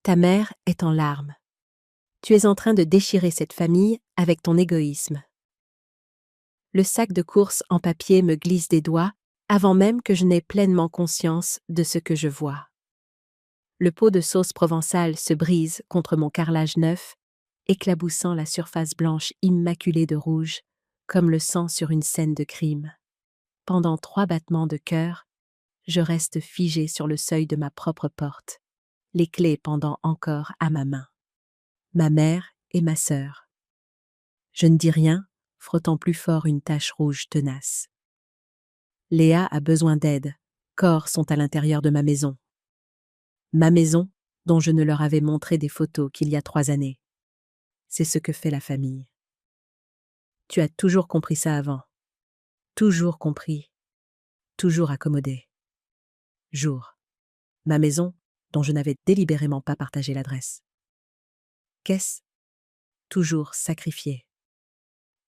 Ta mère est en larmes. Tu es en train de déchirer cette famille avec ton égoïsme. Le sac de courses en papier me glisse des doigts avant même que je n'aie pleinement conscience de ce que je vois. Le pot de sauce provençale se brise contre mon carrelage neuf, éclaboussant la surface blanche immaculée de rouge, comme le sang sur une scène de crime. Pendant 3 battements de cœur, je reste figé sur le seuil de ma propre porte, les clés pendant encore à ma main. Ma mère et ma sœur. Je ne dis rien, frottant plus fort une tache rouge tenace. Léa a besoin d'aide. Corps sont à l'intérieur de ma maison. Ma maison, dont je ne leur avais montré des photos qu'il y a 3 années. C'est ce que fait la famille. Tu as toujours compris ça avant. Toujours compris. Toujours accommodé. Jour. Ma maison, dont je n'avais délibérément pas partagé l'adresse. Qu'est-ce? Toujours sacrifié.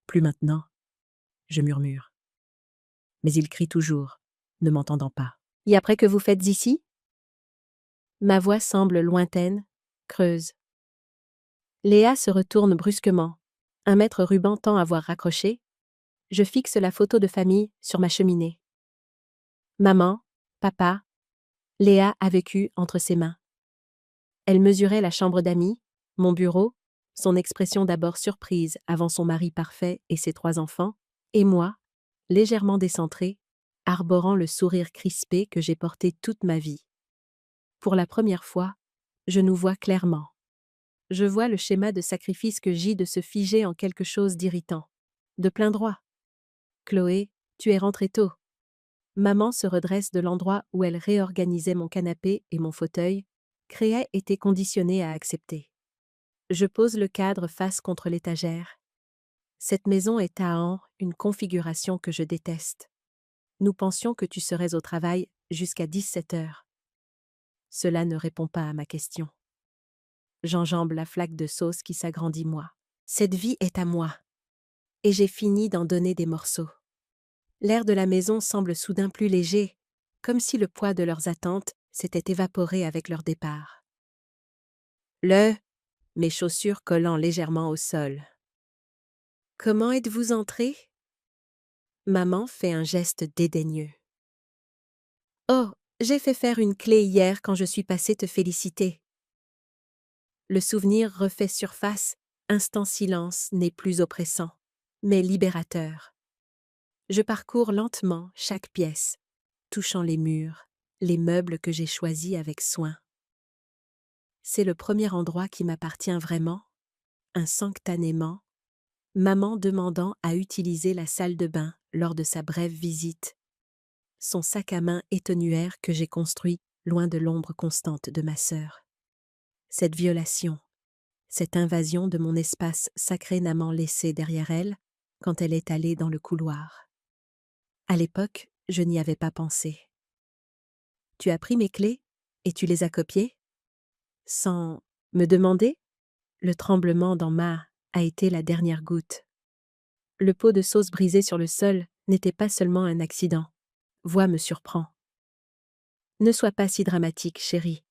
Plus maintenant, je murmure. Mais il crie toujours, ne m'entendant pas. Et après que vous faites ici? Ma voix semble lointaine, creuse. Léa se retourne brusquement. Un maître ruban tend à voir raccroché. Je fixe la photo de famille sur ma cheminée. Maman, papa, Léa a vécu entre ses mains. Elle mesurait la chambre d'amis, mon bureau, son expression d'abord surprise avant son mari parfait et ses 3 enfants, et moi, légèrement décentré, arborant le sourire crispé que j'ai porté toute ma vie. Pour la première fois, je nous vois clairement. Je vois le schéma de sacrifice que j'ai de se figer en quelque chose d'irritant. De plein droit. Chloé, tu es rentrée tôt. Maman se redresse de l'endroit où elle réorganisait mon canapé et mon fauteuil. Créa était conditionnée à accepter. Je pose le cadre face contre l'étagère. Cette maison est à une configuration que je déteste. Nous pensions que tu serais au travail jusqu'à 17 heures. Cela ne répond pas à ma question. J'enjambe la flaque de sauce qui s'agrandit moi. Cette vie est à moi. Et j'ai fini d'en donner des morceaux. L'air de la maison semble soudain plus léger, comme si le poids de leurs attentes s'était évaporé avec leur départ. Mes chaussures collant légèrement au sol. Comment êtes-vous entrés? Maman fait un geste dédaigneux. Oh, j'ai fait faire une clé hier quand je suis passée te féliciter. Le souvenir refait surface, instant silence n'est plus oppressant, mais libérateur. Je parcours lentement chaque pièce, touchant les murs, les meubles que j'ai choisis avec soin. C'est le premier endroit qui m'appartient vraiment, instantanément, maman demandant à utiliser la salle de bain lors de sa brève visite. Son sac à main étenuaire que j'ai construit loin de l'ombre constante de ma sœur. Cette violation, cette invasion de mon espace sacrément laissé derrière elle quand elle est allée dans le couloir. À l'époque, je n'y avais pas pensé. Tu as pris mes clés et tu les as copiées? Sans me demander? Le tremblement dans ma a été la dernière goutte. Le pot de sauce brisé sur le sol n'était pas seulement un accident. Voix me surprend. Ne sois pas si dramatique, chérie.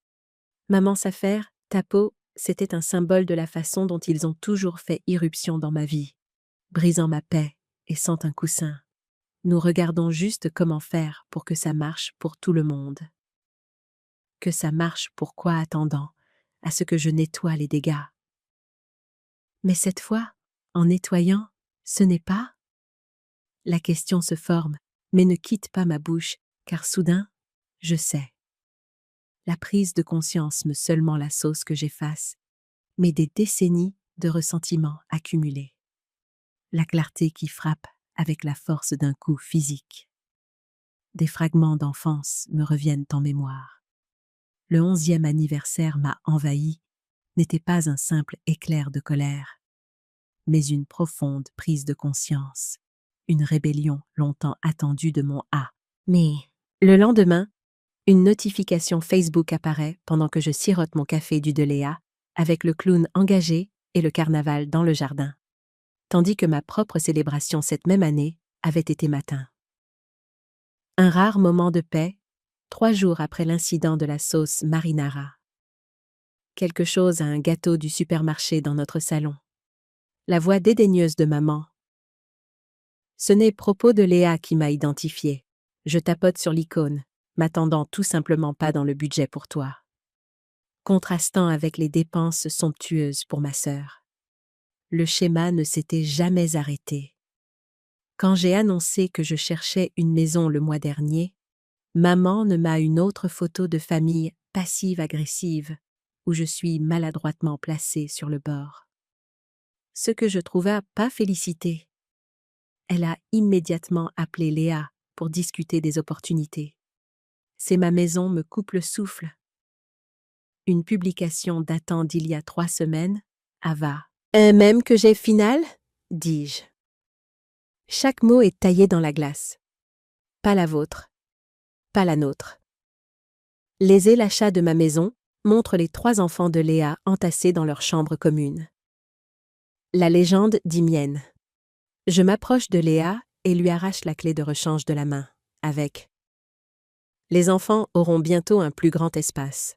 Maman s'affaire, ta peau, c'était un symbole de la façon dont ils ont toujours fait irruption dans ma vie, brisant ma paix et sans un coussin. Nous regardons juste comment faire pour que ça marche pour tout le monde. Que ça marche pourquoi attendant à ce que je nettoie les dégâts. Mais cette fois, en nettoyant, ce n'est pas? La question se forme, mais ne quitte pas ma bouche, car soudain, je sais. La prise de conscience me seulement la sauce que j'efface, mais des décennies de ressentiments accumulés. La clarté qui frappe avec la force d'un coup physique. Des fragments d'enfance me reviennent en mémoire. Le 11e anniversaire m'a envahi, n'était pas un simple éclair de colère, mais une profonde prise de conscience, une rébellion longtemps attendue de mon A. Mais, le lendemain, une notification Facebook apparaît pendant que je sirote mon café du de Léa, avec le clown engagé et le carnaval dans le jardin. Tandis que ma propre célébration cette même année avait été matin. Un rare moment de paix, 3 jours après l'incident de la sauce marinara. Quelque chose à un gâteau du supermarché dans notre salon. La voix dédaigneuse de maman. Ce n'est propos de Léa qui m'a identifié. Je tapote sur l'icône, m'attendant tout simplement pas dans le budget pour toi. Contrastant avec les dépenses somptueuses pour ma sœur. Le schéma ne s'était jamais arrêté. Quand j'ai annoncé que je cherchais une maison le mois dernier, maman ne m'a une autre photo de famille passive-agressive, où je suis maladroitement placée sur le bord. Ce que je trouva pas félicité. Elle a immédiatement appelé Léa pour discuter des opportunités. C'est ma maison me coupe le souffle. Une publication datant d'il y a 3 semaines, Ava. Même que j'ai final, dis-je. Chaque mot est taillé dans la glace. Pas la vôtre. Pas la nôtre. Léser l'achat de ma maison montre les 3 enfants de Léa entassés dans leur chambre commune. La légende dit mienne. Je m'approche de Léa et lui arrache la clé de rechange de la main, avec « Les enfants auront bientôt un plus grand espace.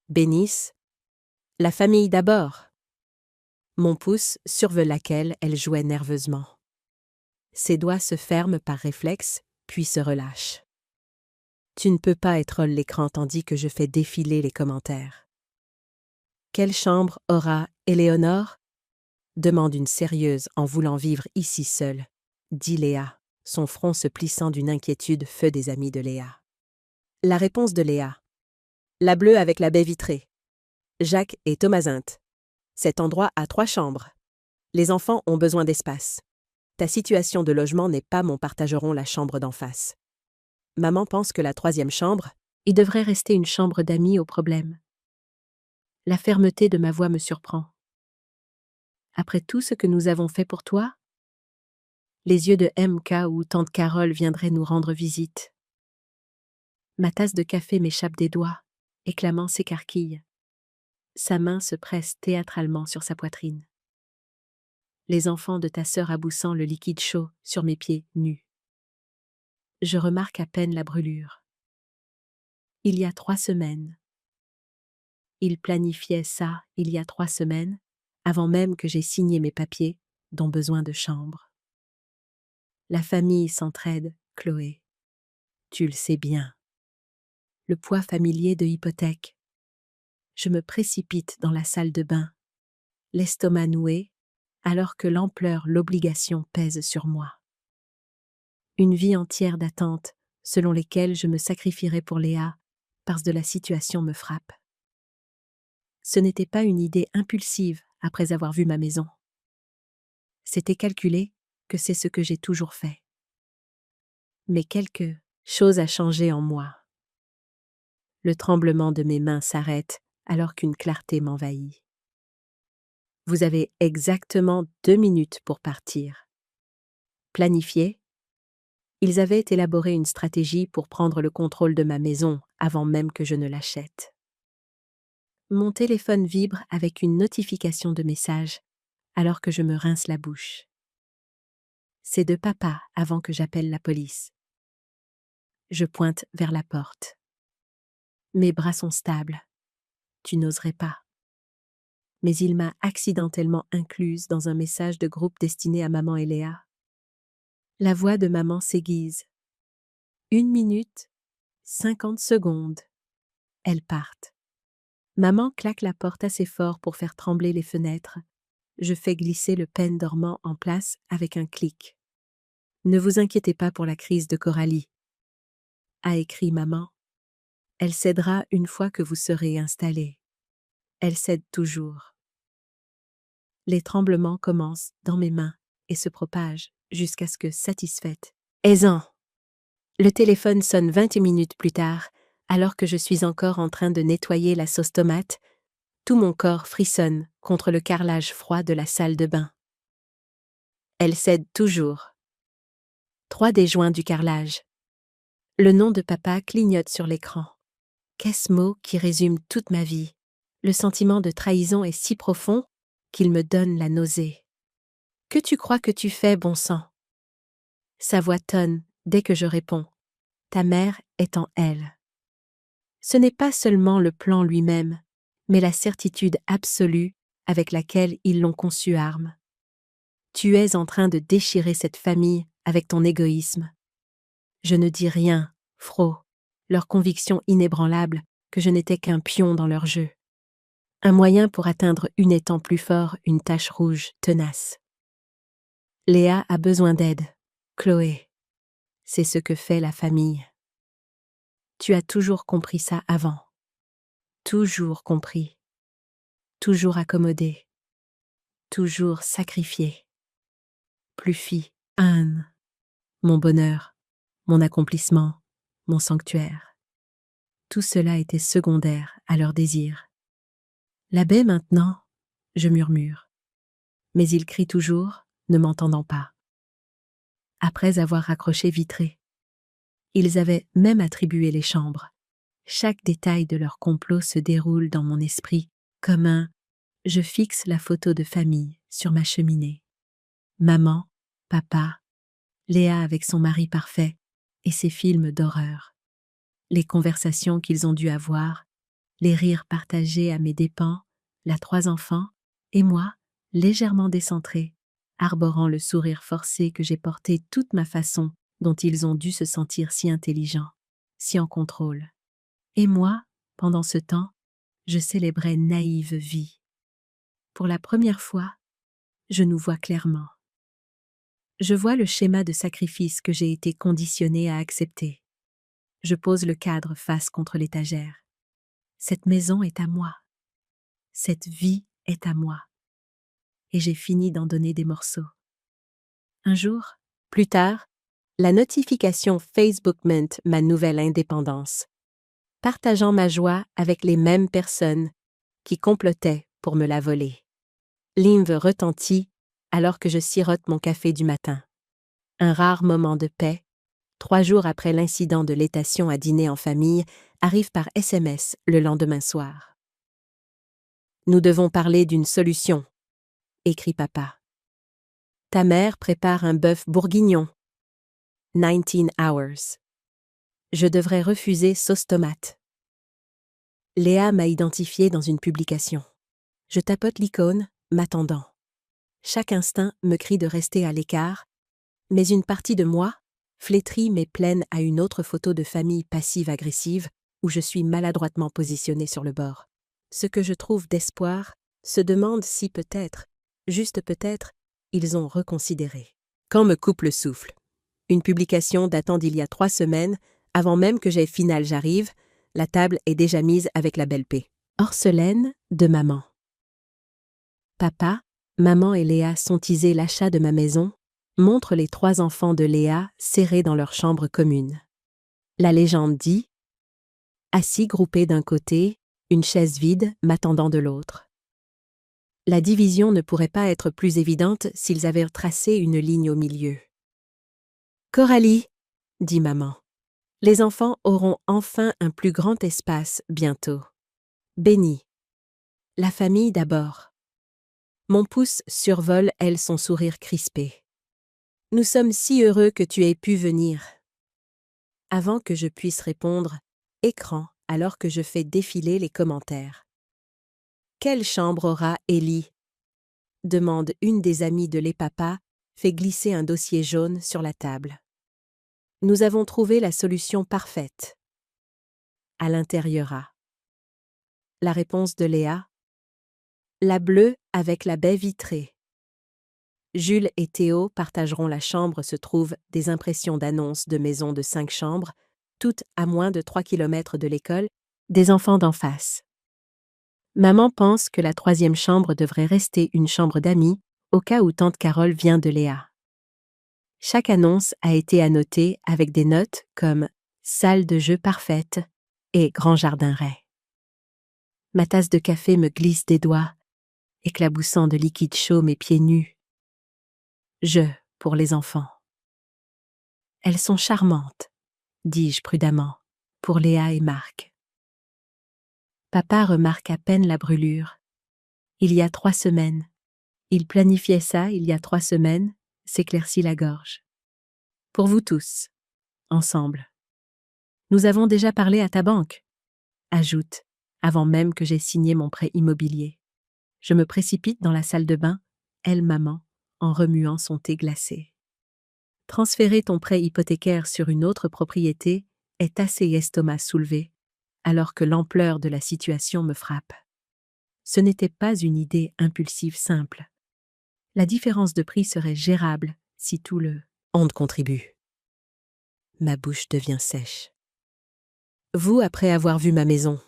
Bénisse. La famille d'abord. » Mon pouce surveille laquelle elle jouait nerveusement. Ses doigts se ferment par réflexe, puis se relâchent. Tu ne peux pas étroler l'écran tandis que je fais défiler les commentaires. Quelle chambre aura Éléonore? Demande une sérieuse en voulant vivre ici seule, dit Léa, son front se plissant d'une inquiétude feu des amis de Léa. La réponse de Léa. La bleue avec la baie vitrée. Jacques et Thomasinte. Cet endroit a 3 chambres. Les enfants ont besoin d'espace. Ta situation de logement n'est pas mon partageront la chambre d'en face. Maman pense que la 3e chambre, il devrait rester une chambre d'amis au problème. La fermeté de ma voix me surprend. Après tout ce que nous avons fait pour toi? Les yeux de MK ou tante Carole viendraient nous rendre visite. Ma tasse de café m'échappe des doigts, et Clément s'écarquille. Sa main se presse théâtralement sur sa poitrine. Les enfants de ta sœur aboussant le liquide chaud sur mes pieds nus. Je remarque à peine la brûlure. Il y a 3 semaines. Il planifiait ça il y a 3 semaines, avant même que j'aie signé mes papiers, dont besoin de chambre. La famille s'entraide, Chloé. Tu le sais bien. Le poids familier de hypothèque. Je me précipite dans la salle de bain, l'estomac noué, alors que l'obligation pèse sur moi. Une vie entière d'attentes, selon lesquelles je me sacrifierais pour Léa, parce que la situation me frappe. Ce n'était pas une idée impulsive après avoir vu ma maison. C'était calculé que c'est ce que j'ai toujours fait. Mais quelque chose a changé en moi. Le tremblement de mes mains s'arrête alors qu'une clarté m'envahit. Vous avez exactement 2 minutes pour partir. Planifié, ils avaient élaboré une stratégie pour prendre le contrôle de ma maison avant même que je ne l'achète. Mon téléphone vibre avec une notification de message alors que je me rince la bouche. C'est de papa avant que j'appelle la police. Je pointe vers la porte. Mes bras sont stables. Tu n'oserais pas. Mais il m'a accidentellement incluse dans un message de groupe destiné à maman et Léa. La voix de maman s'aiguise. 1 minute, 50 secondes. Elles partent. Maman claque la porte assez fort pour faire trembler les fenêtres. Je fais glisser le pen dormant en place avec un clic. Ne vous inquiétez pas pour la crise de Coralie, a écrit maman. Elle cédera une fois que vous serez installés. Elle cède toujours. Les tremblements commencent dans mes mains et se propagent jusqu'à ce que, satisfaite, aisant. Le téléphone sonne 20 minutes plus tard, alors que je suis encore en train de nettoyer la sauce tomate. Tout mon corps frissonne contre le carrelage froid de la salle de bain. Elle cède toujours. 3 des joints du carrelage. Le nom de papa clignote sur l'écran. Qu'est-ce mot qui résume toute ma vie? Le sentiment de trahison est si profond qu'il me donne la nausée. Que tu crois que tu fais, bon sang? Sa voix tonne dès que je réponds. Ta mère est en elle. Ce n'est pas seulement le plan lui-même, mais la certitude absolue avec laquelle ils l'ont conçue arme. Tu es en train de déchirer cette famille avec ton égoïsme. Je ne dis rien, Fro, leur conviction inébranlable que je n'étais qu'un pion dans leur jeu. Un moyen pour atteindre une étang plus fort, une tache rouge tenace. Léa a besoin d'aide, Chloé. C'est ce que fait la famille. Tu as toujours compris ça avant. Toujours compris. Toujours accommodé. Toujours sacrifié. Plus fille, Anne. Mon bonheur, mon accomplissement, mon sanctuaire. Tout cela était secondaire à leur désir. La baie maintenant, je murmure. Mais ils crient toujours, ne m'entendant pas. Après avoir raccroché vitré. Ils avaient même attribué les chambres. Chaque détail de leur complot se déroule dans mon esprit comme un « je fixe la photo de famille sur ma cheminée ». Maman, papa, Léa avec son mari parfait et ses films d'horreur. Les conversations qu'ils ont dû avoir, les rires partagés à mes dépens, la 3 enfants, et moi, légèrement décentrée, arborant le sourire forcé que j'ai porté toute ma façon, dont ils ont dû se sentir si intelligents, si en contrôle. Et moi, pendant ce temps, je célébrais naïve vie. Pour la première fois, je nous vois clairement. Je vois le schéma de sacrifice que j'ai été conditionnée à accepter. Je pose le cadre face contre l'étagère. Cette maison est à moi. Cette vie est à moi. Et j'ai fini d'en donner des morceaux. Un jour, plus tard, la notification Facebook mint ma nouvelle indépendance, partageant ma joie avec les mêmes personnes qui complotaient pour me la voler. L'hymne retentit alors que je sirote mon café du matin. Un rare moment de paix, 3 jours après l'incident de l'étation à dîner en famille, arrive par SMS le lendemain soir. « Nous devons parler d'une solution », écrit papa. « Ta mère prépare un bœuf bourguignon. 19 hours. Je devrais refuser sauce tomate. » Léa m'a identifié dans une publication. Je tapote l'icône, m'attendant. Chaque instinct me crie de rester à l'écart, mais une partie de moi, flétrie mais pleine à une autre photo de famille passive-agressive où je suis maladroitement positionnée sur le bord. Ce que je trouve d'espoir se demande si peut-être, juste peut-être, ils ont reconsidéré. Quand me coupe le souffle. Une publication datant d'il y a 3 semaines, avant même que j'aie final j'arrive, la table est déjà mise avec la belle paix. Orcelaine de maman. Papa, maman et Léa sont teasés l'achat de ma maison, montre les 3 enfants de Léa serrés dans leur chambre commune. La légende dit « Assis groupés d'un côté, une chaise vide m'attendant de l'autre ». La division ne pourrait pas être plus évidente s'ils avaient tracé une ligne au milieu. « Coralie », dit maman, « les enfants auront enfin un plus grand espace bientôt. Béni. La famille d'abord. » Mon pouce survole, elle, son sourire crispé. « Nous sommes si heureux que tu aies pu venir. » Avant que je puisse répondre, écran alors que je fais défiler les commentaires. « Quelle chambre aura Ellie ?» demande une des amies de l'EPAPA, fait glisser un dossier jaune sur la table. Nous avons trouvé la solution parfaite. À l'intérieur A. La réponse de Léa. La bleue avec la baie vitrée. Jules et Théo partageront la chambre se trouvent des impressions d'annonces de maisons de 5 chambres, toutes à moins de 3 km de l'école, des enfants d'en face. Maman pense que la 3e chambre devrait rester une chambre d'amis, au cas où tante Carole vient de Léa. Chaque annonce a été annotée avec des notes comme « salle de jeu parfaite » et « grand jardinet ». Ma tasse de café me glisse des doigts, éclaboussant de liquide chaud mes pieds nus. Je, pour les enfants. Elles sont charmantes, dis-je prudemment, pour Léa et Marc. Papa remarque à peine la brûlure. Il y a 3 semaines. Il planifiait ça il y a 3 semaines, s'éclaircit la gorge. Pour vous tous, ensemble. Nous avons déjà parlé à ta banque, ajoute, avant même que j'aie signé mon prêt immobilier. Je me précipite dans la salle de bain, elle maman, en remuant son thé glacé. Transférer ton prêt hypothécaire sur une autre propriété est assez estomac soulevé, alors que l'ampleur de la situation me frappe. Ce n'était pas une idée impulsive simple. La différence de prix serait gérable si tout le monde contribue. Ma bouche devient sèche. Vous, après avoir vu ma maison,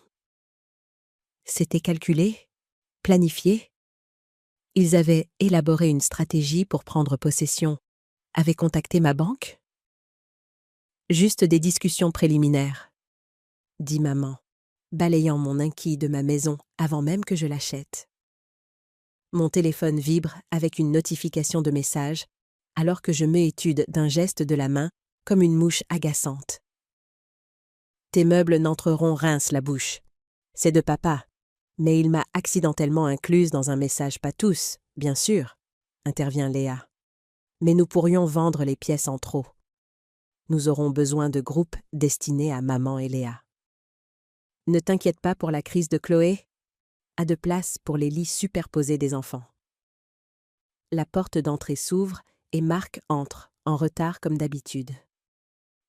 c'était calculé, planifié. Ils avaient élaboré une stratégie pour prendre possession, avaient contacté ma banque? Juste des discussions préliminaires, dit maman, balayant mon inquiet de ma maison avant même que je l'achète. Mon téléphone vibre avec une notification de message, alors que je m'étude d'un geste de la main comme une mouche agaçante. Tes meubles n'entreront rince la bouche. C'est de papa, mais il m'a accidentellement incluse dans un message pas tous, bien sûr, intervient Léa. Mais nous pourrions vendre les pièces en trop. Nous aurons besoin de groupes destinés à maman et Léa. Ne t'inquiète pas pour la crise de Chloé, à de place pour les lits superposés des enfants. La porte d'entrée s'ouvre et Marc entre, en retard comme d'habitude.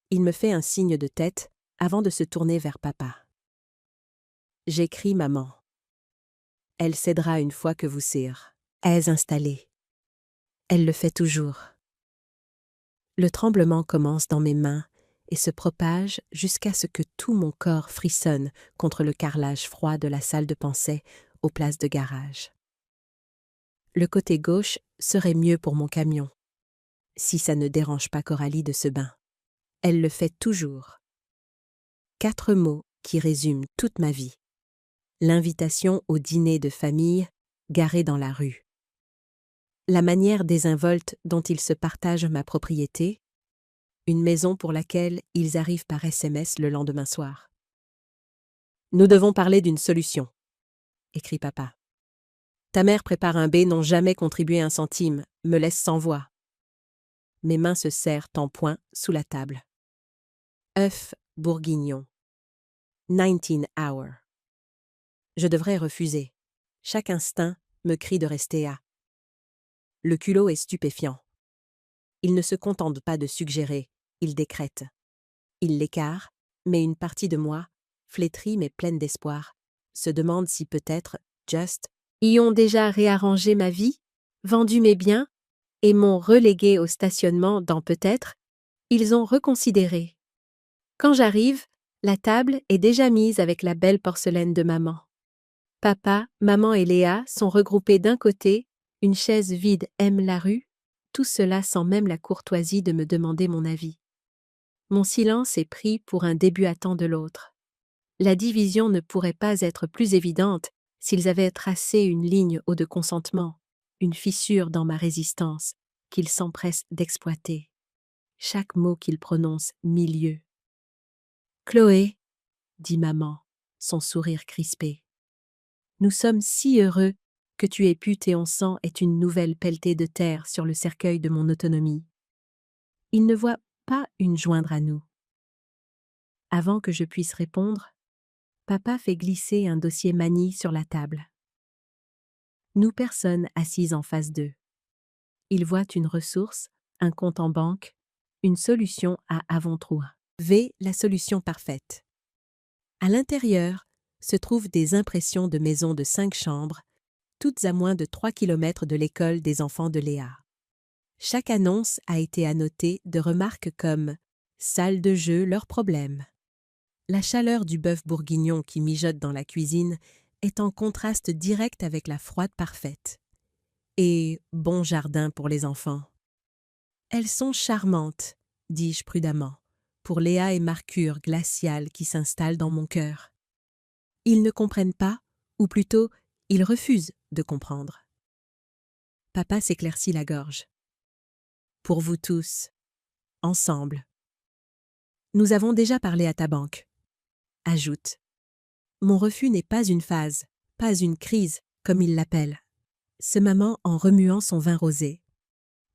Il me fait un signe de tête avant de se tourner vers papa. J'écris maman. Elle cédera une fois que vous serez installée. Elle le fait toujours. Le tremblement commence dans mes mains et se propage jusqu'à ce que tout mon corps frissonne contre le carrelage froid de la salle de pensée aux places de garage. Le côté gauche serait mieux pour mon camion, si ça ne dérange pas Coralie de ce bain. Elle le fait toujours. 4 mots qui résument toute ma vie. L'invitation au dîner de famille garé dans la rue. La manière désinvolte dont ils se partagent ma propriété, une maison pour laquelle ils arrivent par SMS le lendemain soir. Nous devons parler d'une solution, écrit papa. Ta mère prépare un B, n'ont jamais contribué un centime, me laisse sans voix. Mes mains se serrent en poing sous la table. œuf bourguignon. 19 hours. Je devrais refuser. Chaque instinct me crie de rester à. Le culot est stupéfiant. Il ne se contente pas de suggérer, il décrète. Il l'écarte, mais une partie de moi, flétrie mais pleine d'espoir, se demande si peut-être, Just, y ont déjà réarrangé ma vie, vendu mes biens, et m'ont relégué au stationnement dans peut-être, ils ont reconsidéré. Quand j'arrive, la table est déjà mise avec la belle porcelaine de maman. Papa, maman et Léa sont regroupés d'un côté, une chaise vide aime la rue, tout cela sans même la courtoisie de me demander mon avis. Mon silence est pris pour un débutant de l'autre. La division ne pourrait pas être plus évidente s'ils avaient tracé une ligne haut de consentement, une fissure dans ma résistance, qu'ils s'empressent d'exploiter. Chaque mot qu'ils prononcent milieu. Chloé, dit maman, son sourire crispé. Nous sommes si heureux que tu aies pu tes 11 ans est une nouvelle pelletée de terre sur le cercueil de mon autonomie. Il ne voit pas une joindre à nous. Avant que je puisse répondre, papa fait glisser un dossier Mani sur la table. Nous personnes assises en face d'eux. Ils voient une ressource, un compte en banque, une solution à Avontroux. La solution parfaite. À l'intérieur se trouvent des impressions de maisons de 5 chambres, toutes à moins de 3 kilomètres de l'école des enfants de Léa. Chaque annonce a été annotée de remarques comme « salle de jeu, leurs problèmes ». La chaleur du bœuf bourguignon qui mijote dans la cuisine est en contraste direct avec la froide parfaite. Et bon jardin pour les enfants. Elles sont charmantes, dis-je prudemment, pour Léa et Mercure glacial qui s'installent dans mon cœur. Ils ne comprennent pas, ou plutôt, ils refusent de comprendre. Papa s'éclaircit la gorge. Pour vous tous, ensemble. Nous avons déjà parlé à ta banque. Ajoute. Mon refus n'est pas une phase, pas une crise, comme il l'appelle. Ce maman en remuant son vin rosé.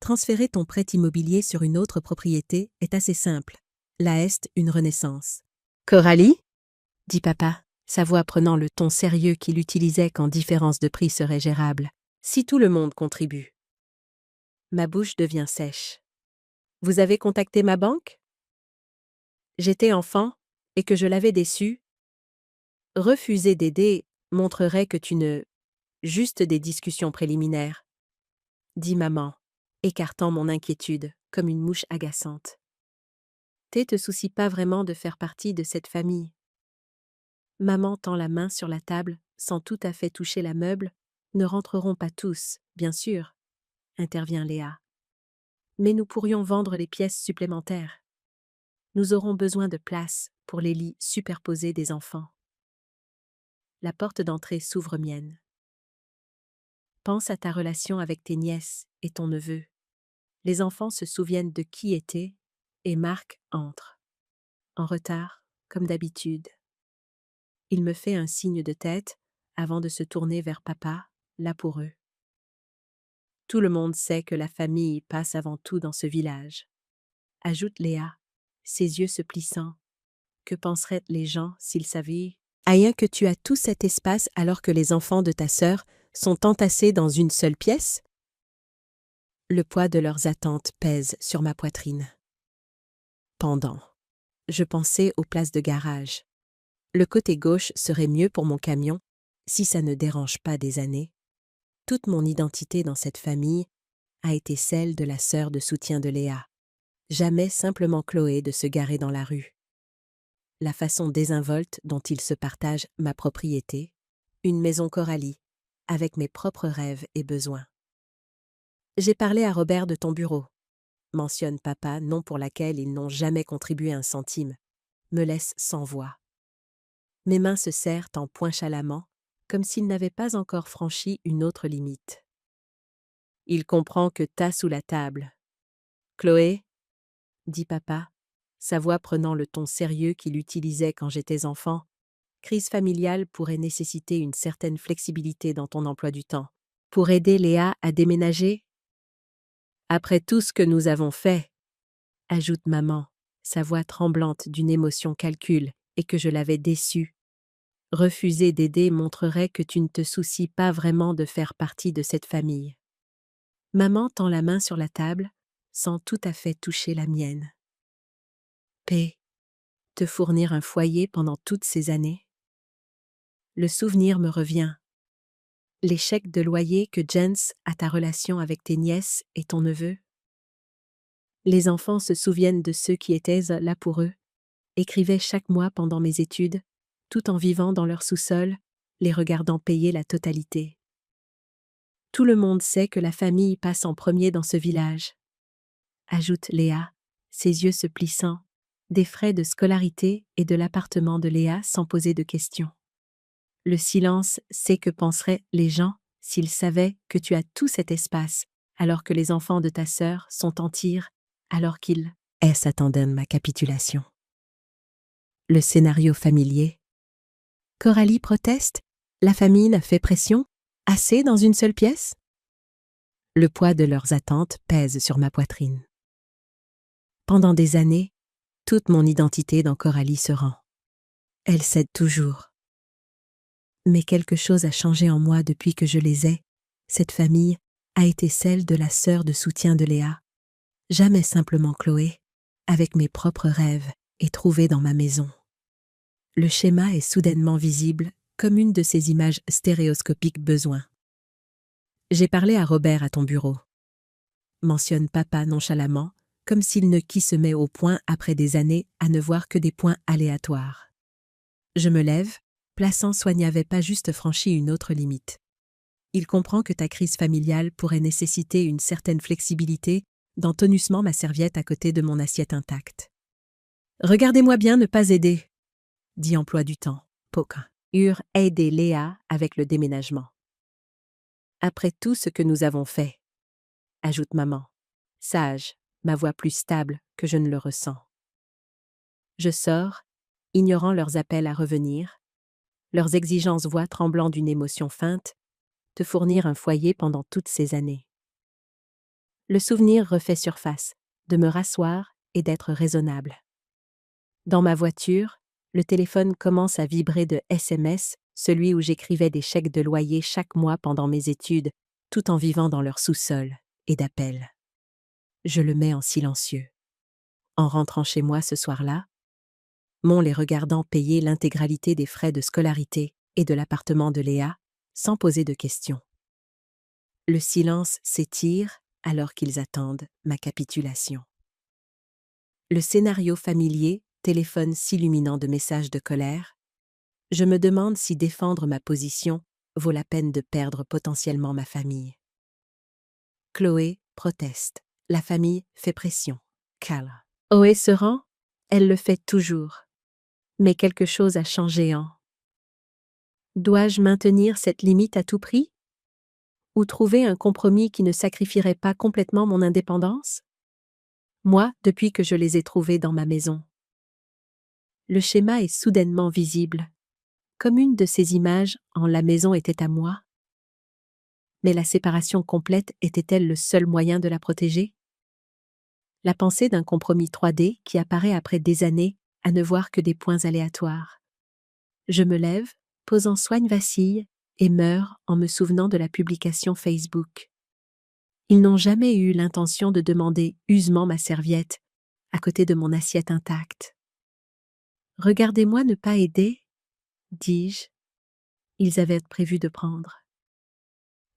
Transférer ton prêt immobilier sur une autre propriété est assez simple. La est une renaissance. Coralie, dit papa, sa voix prenant le ton sérieux qu'il utilisait quand différence de prix serait gérable. Si tout le monde contribue. Ma bouche devient sèche. Vous avez contacté ma banque? J'étais enfant, et que je l'avais déçu. Refuser d'aider montrerait que tu ne... Juste des discussions préliminaires, dit maman, écartant mon inquiétude comme une mouche agaçante. Te soucies pas vraiment de faire partie de cette famille. Maman tend la main sur la table, sans tout à fait toucher la meuble. Ne rentreront pas tous, bien sûr, intervient Léa. Mais nous pourrions vendre les pièces supplémentaires. Nous aurons besoin de place pour les lits superposés des enfants. La porte d'entrée s'ouvre mienne. Pense à ta relation avec tes nièces et ton neveu. Les enfants se souviennent de qui était et Marc entre. En retard, comme d'habitude. Il me fait un signe de tête avant de se tourner vers papa, là pour eux. Tout le monde sait que la famille passe avant tout dans ce village. Ajoute Léa, ses yeux se plissant. Que penseraient les gens s'ils savaient rien que tu as tout cet espace alors que les enfants de ta sœur sont entassés dans une seule pièce? Le poids de leurs attentes pèse sur ma poitrine. Pendant. Je pensais aux places de garage. Le côté gauche serait mieux pour mon camion, si ça ne dérange pas des années. Toute mon identité dans cette famille a été celle de la sœur de soutien de Léa. Jamais simplement Chloé de se garer dans la rue. La façon désinvolte dont ils se partagent ma propriété, une maison Coralie, avec mes propres rêves et besoins. J'ai parlé à Robert de ton bureau, mentionne papa, nom pour laquelle ils n'ont jamais contribué un centime, me laisse sans voix. Mes mains se serrent en poing chalamant, comme s'ils n'avaient pas encore franchi une autre limite. Il comprend que t'as sous la table. Chloé, dit papa, sa voix prenant le ton sérieux qu'il utilisait quand j'étais enfant, crise familiale pourrait nécessiter une certaine flexibilité dans ton emploi du temps. Pour aider Léa à déménager? Après tout ce que nous avons fait, ajoute maman, sa voix tremblante d'une émotion calcul et que je l'avais déçue. Refuser d'aider montrerait que tu ne te soucies pas vraiment de faire partie de cette famille. Maman tend la main sur la table, sans tout à fait toucher la mienne. P. Te fournir un foyer pendant toutes ces années? Le souvenir me revient. Les chèques de loyer que Jens a ta relation avec tes nièces et ton neveu? Les enfants se souviennent de ceux qui étaient là pour eux, écrivaient chaque mois pendant mes études, tout en vivant dans leur sous-sol, les regardant payer la totalité. Tout le monde sait que la famille passe en premier dans ce village. Ajoute Léa, ses yeux se plissant, des frais de scolarité et de l'appartement de Léa sans poser de questions. Le silence sait que penseraient les gens s'ils savaient que tu as tout cet espace, alors que les enfants de ta sœur sont en tir, alors qu'ils s'attendaient ma capitulation. Le scénario familier. Coralie proteste, la famille fait pression, assez dans une seule pièce? Le poids de leurs attentes pèse sur ma poitrine. Pendant des années, toute mon identité dans Coralie se rend. Elle cède toujours. Mais quelque chose a changé en moi depuis que je les ai. Cette famille a été celle de la sœur de soutien de Léa. Jamais simplement Chloé, avec mes propres rêves et trouvés dans ma maison. Le schéma est soudainement visible, comme une de ces images stéréoscopiques besoin. J'ai parlé à Robert à ton bureau. Mentionne papa nonchalamment, comme s'il ne qui se met au point après des années à ne voir que des points aléatoires. Je me lève, plaçant Soigne n'avait pas juste franchi une autre limite. Il comprend que ta crise familiale pourrait nécessiter une certaine flexibilité dans tonusement ma serviette à côté de mon assiette intacte. Regardez-moi bien ne pas aider, dit emploi du temps, Poquin. Aider Léa avec le déménagement. Après tout ce que nous avons fait, ajoute maman, sage, ma voix plus stable que je ne le ressens. Je sors, ignorant leurs appels à revenir, leurs exigences voix tremblant d'une émotion feinte, te fournir un foyer pendant toutes ces années. Le souvenir refait surface, de me rasseoir et d'être raisonnable. Dans ma voiture, Le téléphone commence à vibrer de SMS, celui où j'écrivais des chèques de loyer chaque mois pendant mes études, tout en vivant dans leur sous-sol, et d'appels. Je le mets en silencieux. En rentrant chez moi ce soir-là, Mon les regardant payer l'intégralité des frais de scolarité et de l'appartement de Léa, sans poser de questions. Le silence s'étire alors qu'ils attendent ma capitulation. Le scénario familier, téléphone s'illuminant de messages de colère. Je me demande si défendre ma position vaut la peine de perdre potentiellement ma famille. Chloé proteste. La famille fait pression. Carla. Oé se rend, elle le fait toujours. Mais quelque chose a changé en. Dois-je maintenir cette limite à tout prix? Ou trouver un compromis qui ne sacrifierait pas complètement mon indépendance? Moi, depuis que je les ai trouvés dans ma maison. Le schéma est soudainement visible, comme une de ces images en la maison était à moi. Mais la séparation complète était-elle le seul moyen de la protéger? La pensée d'un compromis 3D qui apparaît après des années à ne voir que des points aléatoires. Je me lève, posant soigne vacille, et meurs en me souvenant de la publication Facebook. Ils n'ont jamais eu l'intention de demander usement ma serviette, à côté de mon assiette intacte. Regardez-moi ne pas aider, dis-je. Ils avaient prévu de prendre.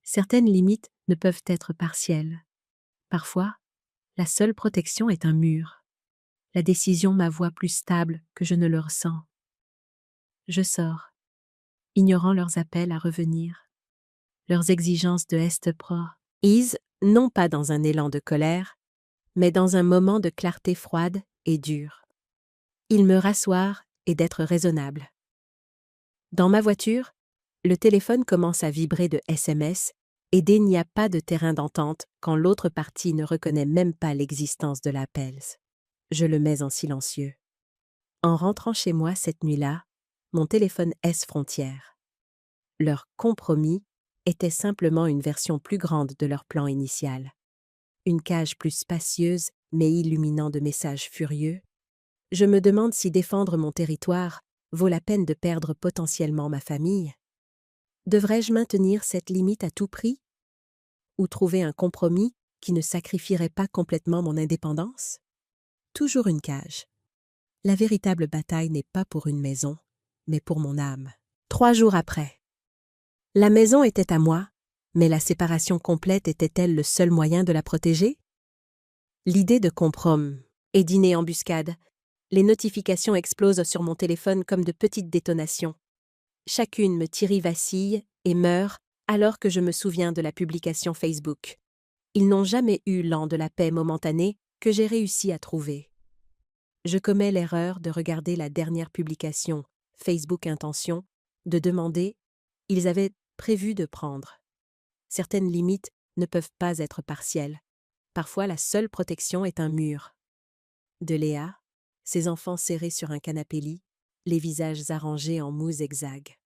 Certaines limites ne peuvent être partielles. Parfois, la seule protection est un mur. La décision m'avoue plus stable que je ne le ressens. Je sors, ignorant leurs appels à revenir, leurs exigences de est pro. Is, non pas dans un élan de colère, mais dans un moment de clarté froide et dure. Ils me rasseoir et d'être raisonnable. Dans ma voiture, le téléphone commence à vibrer de SMS et il n'y a pas de terrain d'entente quand l'autre partie ne reconnaît même pas l'existence de l'appel. Je le mets en silencieux. En rentrant chez moi cette nuit-là, mon téléphone S frontière. Leur compromis était simplement une version plus grande de leur plan initial. Une cage plus spacieuse mais illuminant de messages furieux. Je me demande si défendre mon territoire vaut la peine de perdre potentiellement ma famille. Devrais-je maintenir cette limite à tout prix? Ou trouver un compromis qui ne sacrifierait pas complètement mon indépendance? Toujours une cage. La véritable bataille n'est pas pour une maison, mais pour mon âme. 3 jours après. La maison était à moi, mais la séparation complète était-elle le seul moyen de la protéger? L'idée de compromis et dîner embuscade. Les notifications explosent sur mon téléphone comme de petites détonations. Chacune me vacille et meurt alors que je me souviens de la publication Facebook. Ils n'ont jamais eu l'an de la paix momentanée que j'ai réussi à trouver. Je commets l'erreur de regarder la dernière publication, Facebook Intention, de demander, ils avaient prévu de prendre. Certaines limites ne peuvent pas être partielles. Parfois, la seule protection est un mur. De Léa, ses enfants serrés sur un canapé-lit, les visages arrangés en mou zigzag.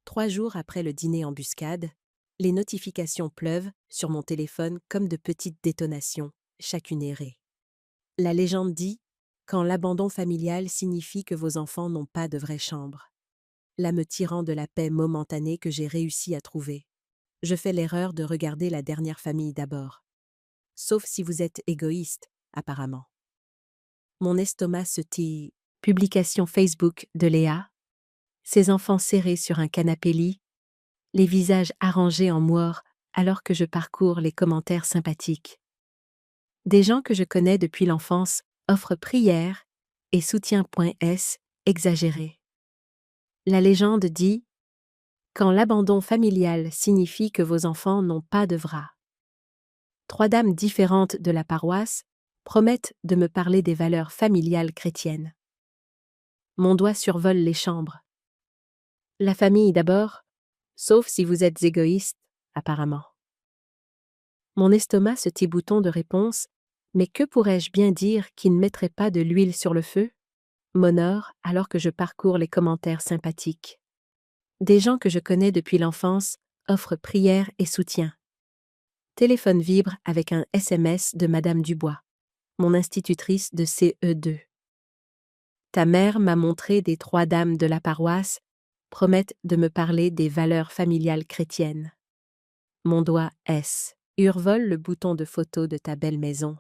3 jours après le dîner embuscade, les notifications pleuvent sur mon téléphone comme de petites détonations, chacune errée. La légende dit « Quand l'abandon familial signifie que vos enfants n'ont pas de vraie chambre », là me tirant de la paix momentanée que j'ai réussi à trouver. Je fais l'erreur de regarder la dernière famille d'abord. Sauf si vous êtes égoïste, apparemment. Mon estomac se tire. Publication Facebook de Léa. Ses enfants serrés sur un canapé-lit, les visages arrangés en moire alors que je parcours les commentaires sympathiques. Des gens que je connais depuis l'enfance offrent prières et soutien.s exagéré. La légende dit « Quand l'abandon familial signifie que vos enfants n'ont pas de vras ». 3 dames différentes de la paroisse promettent de me parler des valeurs familiales chrétiennes. Mon doigt survole les chambres. La famille d'abord, sauf si vous êtes égoïste, apparemment. Mon estomac se tire-bouton de réponse, mais que pourrais-je bien dire qui ne mettrait pas de l'huile sur le feu? M'honore alors que je parcours les commentaires sympathiques. Des gens que je connais depuis l'enfance offrent prière et soutien. Téléphone vibre avec un SMS de Madame Dubois, mon institutrice de CE2. Ta mère m'a montré des 3 dames de la paroisse, promettent de me parler des valeurs familiales chrétiennes. Mon doigt S. Urvole le bouton de photo de ta belle maison.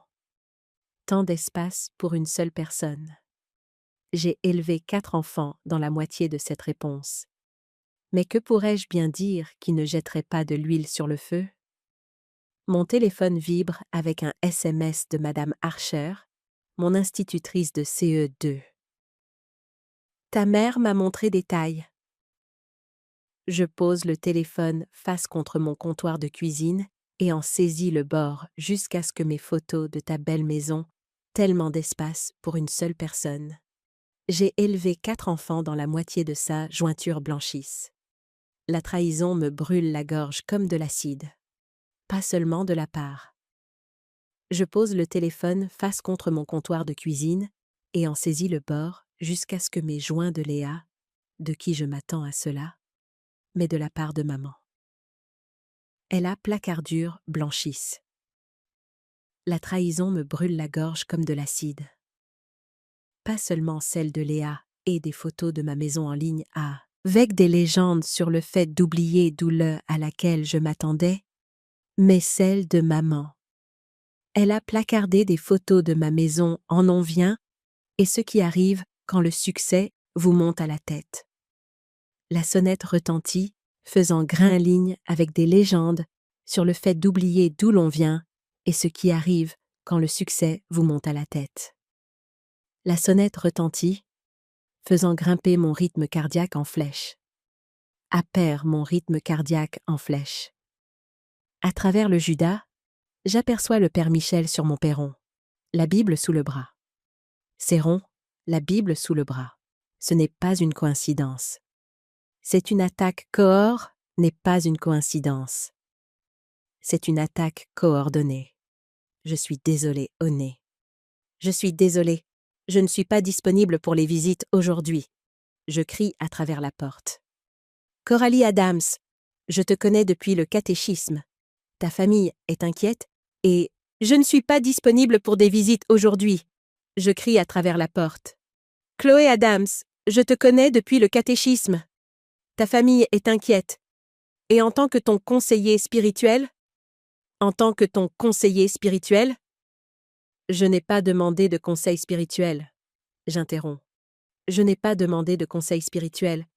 Tant d'espace pour une seule personne. J'ai élevé 4 enfants dans la moitié de cette réponse. Mais que pourrais-je bien dire qui ne jetterait pas de l'huile sur le feu? Mon téléphone vibre avec un SMS de Madame Archer, mon institutrice de CE2. Ta mère m'a montré des tailles. Je pose le téléphone face contre mon comptoir de cuisine et en saisis le bord jusqu'à ce que mes photos de ta belle maison, tellement d'espace pour une seule personne. J'ai élevé 4 enfants dans la moitié de sa jointure blanchisse. La trahison me brûle la gorge comme de l'acide. Pas seulement de la part. Je pose le téléphone face contre mon comptoir de cuisine et en saisis le bord jusqu'à ce que mes joints de Léa, de qui je m'attends à cela, mais de la part de maman. Elle a placardure blanchisse. La trahison me brûle la gorge comme de l'acide. Pas seulement celle de Léa et des photos de ma maison en ligne avec des légendes sur le fait d'oublier douleur à laquelle je m'attendais, mais celle de maman. Elle a placardé des photos de ma maison en on vient et ce qui arrive quand le succès vous monte à la tête. La sonnette retentit, faisant grain ligne avec des légendes sur le fait d'oublier d'où l'on vient et ce qui arrive quand le succès vous monte à la tête. La sonnette retentit, faisant grimper mon rythme cardiaque en flèche. À pair mon rythme cardiaque en flèche. À travers le Judas, j'aperçois le Père Michel sur mon perron, la Bible sous le bras. C'est rond, la Bible sous le bras. Ce n'est pas une coïncidence. C'est une attaque n'est pas une coïncidence. C'est une attaque coordonnée. Je suis désolé, Oné. Je suis désolé. Je ne suis pas disponible pour les visites aujourd'hui. Je crie à travers la porte. Coralie Adams, je te connais depuis le catéchisme. Ta famille est inquiète et je ne suis pas disponible pour des visites aujourd'hui. Je crie à travers la porte. Chloé Adams, je te connais depuis le catéchisme. Ta famille est inquiète. Et en tant que ton conseiller spirituel, je n'ai pas demandé de conseil spirituel. J'interromps. Je n'ai pas demandé de conseil spirituel.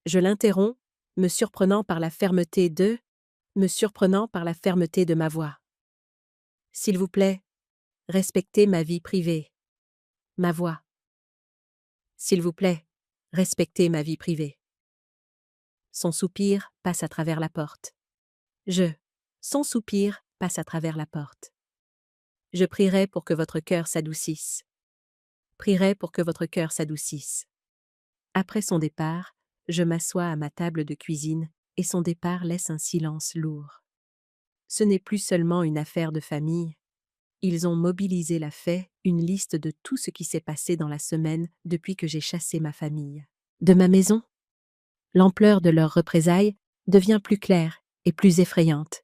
Je l'interromps, me surprenant par la fermeté de ma voix. S'il vous plaît, respectez ma vie privée. Ma voix. S'il vous plaît, respectez ma vie privée. Son soupir passe à travers la porte. Son soupir passe à travers la porte. Je prierai pour que votre cœur s'adoucisse. Après son départ, je m'assois à ma table de cuisine et son départ laisse un silence lourd. Ce n'est plus seulement une affaire de famille. Ils ont mobilisé une liste de tout ce qui s'est passé dans la semaine depuis que j'ai chassé ma famille. De ma maison, l'ampleur de leurs représailles devient plus claire et plus effrayante.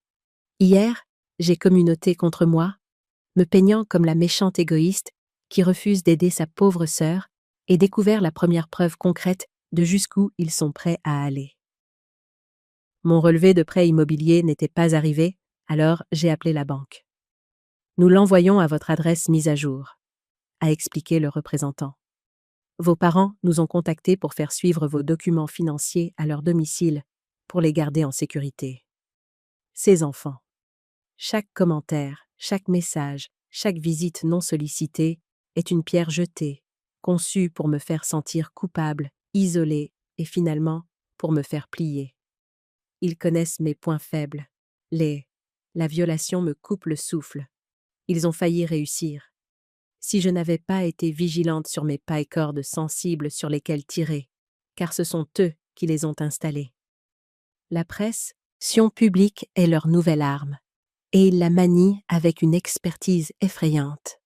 Hier, j'ai communauté contre moi, me peignant comme la méchante égoïste qui refuse d'aider sa pauvre sœur et découvert la première preuve concrète de jusqu'où ils sont prêts à aller. Mon relevé de prêt immobilier n'était pas arrivé, alors j'ai appelé la banque. Nous l'envoyons à votre adresse mise à jour, a expliqué le représentant. Vos parents nous ont contactés pour faire suivre vos documents financiers à leur domicile pour les garder en sécurité. Ces enfants. Chaque commentaire, chaque message, chaque visite non sollicitée est une pierre jetée, conçue pour me faire sentir coupable, isolée et finalement pour me faire plier. Ils connaissent mes points faibles. La violation me coupe le souffle. Ils ont failli réussir. Si je n'avais pas été vigilante sur mes pailles-cordes sensibles sur lesquelles tirer, car ce sont eux qui les ont installés. La pression publique est leur nouvelle arme, et ils la manient avec une expertise effrayante.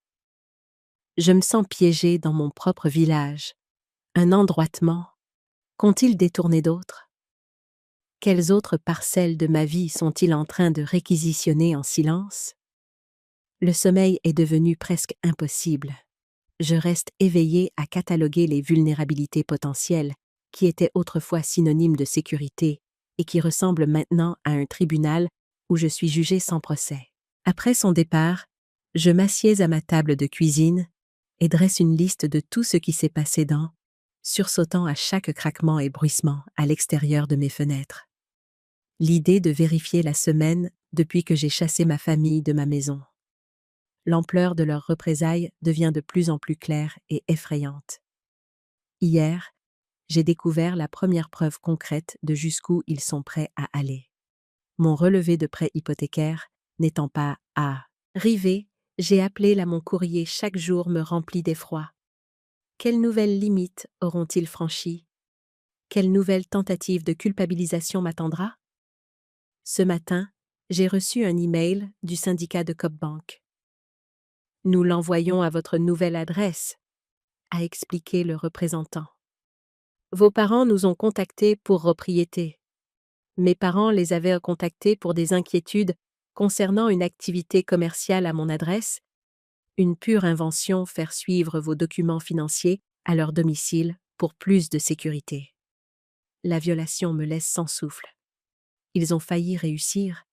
Je me sens piégée dans mon propre village. Un endroitement. Qu'ont-ils détourné d'autres? Quelles autres parcelles de ma vie sont-ils en train de réquisitionner en silence? Le sommeil est devenu presque impossible. je reste éveillée à cataloguer les vulnérabilités potentielles qui étaient autrefois synonymes de sécurité et qui ressemblent maintenant à un tribunal où je suis jugée sans procès. Après son départ, je m'assieds à ma table de cuisine et dresse une liste de tout ce qui s'est passé dans, sursautant à chaque craquement et bruissement à l'extérieur de mes fenêtres. L'idée de vérifier la semaine depuis que j'ai chassé ma famille de ma maison. L'ampleur de leurs représailles devient de plus en plus claire et effrayante. Hier, j'ai découvert la première preuve concrète de jusqu'où ils sont prêts à aller. Mon relevé de prêt hypothécaire n'étant pas arrivé, j'ai appelé là mon courrier chaque jour me remplit d'effroi. Quelles nouvelles limites auront-ils franchies? Quelle nouvelle tentative de culpabilisation m'attendra? Ce matin, j'ai reçu un email du syndicat de Copbank. Nous l'envoyons à votre nouvelle adresse, a expliqué le représentant. Vos parents nous ont contactés pour propriété. Mes parents les avaient contactés pour des inquiétudes concernant une activité commerciale à mon adresse, une pure invention faire suivre vos documents financiers à leur domicile pour plus de sécurité. La violation me laisse sans souffle. Ils ont failli réussir,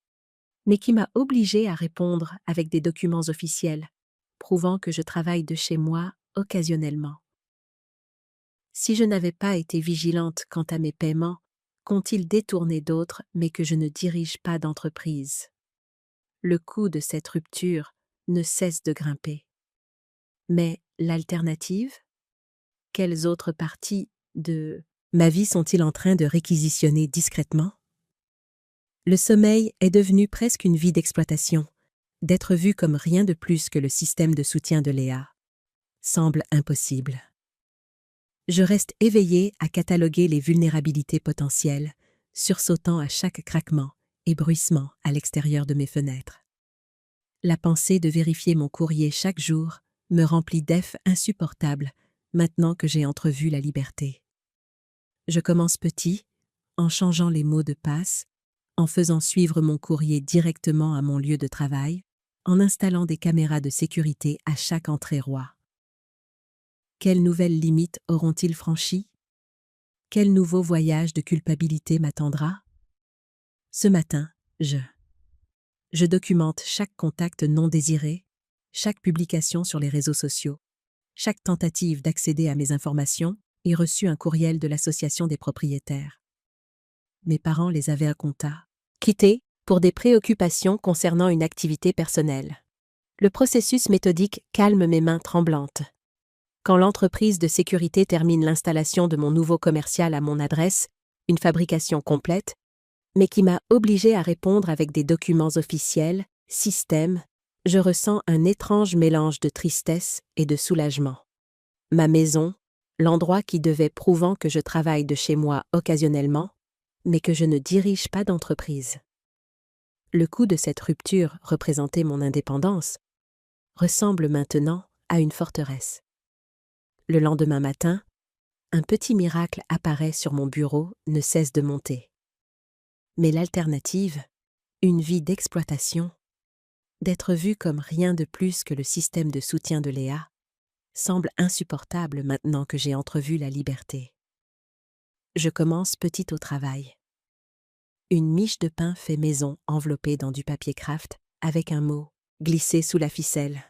mais qui m'a obligée à répondre avec des documents officiels, prouvant que je travaille de chez moi occasionnellement. Si je n'avais pas été vigilante quant à mes paiements, qu'ont-ils détourné d'autres mais que je ne dirige pas d'entreprise? Le coût de cette rupture ne cesse de grimper. Mais l'alternative? Quelles autres parties de ma vie sont-ils en train de réquisitionner discrètement? Le sommeil est devenu presque une vie d'exploitation, d'être vu comme rien de plus que le système de soutien de Léa. Semble impossible. Je reste éveillée à cataloguer les vulnérabilités potentielles, sursautant à chaque craquement et bruissement à l'extérieur de mes fenêtres. La pensée de vérifier mon courrier chaque jour me remplit d'effets insupportables maintenant que j'ai entrevu la liberté. Je commence petit, en changeant les mots de passe, en faisant suivre mon courrier directement à mon lieu de travail, en installant des caméras de sécurité à chaque entrée roi. Quelles nouvelles limites auront-ils franchies? Quel nouveau voyage de culpabilité m'attendra? Ce matin, je documente chaque contact non désiré, chaque publication sur les réseaux sociaux, chaque tentative d'accéder à mes informations et reçu un courriel de l'association des propriétaires. Mes parents les avaient à compta, quittés pour des préoccupations concernant une activité personnelle. Le processus méthodique calme mes mains tremblantes. Quand l'entreprise de sécurité termine l'installation de mon nouveau commercial à mon adresse, une fabrication complète, mais qui m'a obligée à répondre avec des documents officiels, système, je ressens un étrange mélange de tristesse et de soulagement. Ma maison, l'endroit qui devait prouvant que je travaille de chez moi occasionnellement, mais que je ne dirige pas d'entreprise. Le coût de cette rupture représentait mon indépendance, ressemble maintenant à une forteresse. Le lendemain matin, un petit miracle apparaît sur mon bureau, ne cesse de monter. Mais l'alternative, une vie d'exploitation, d'être vue comme rien de plus que le système de soutien de Léa, semble insupportable maintenant que j'ai entrevu la liberté. Je commence petit au travail. Une miche de pain fait maison enveloppée dans du papier craft avec un mot glissé sous la ficelle.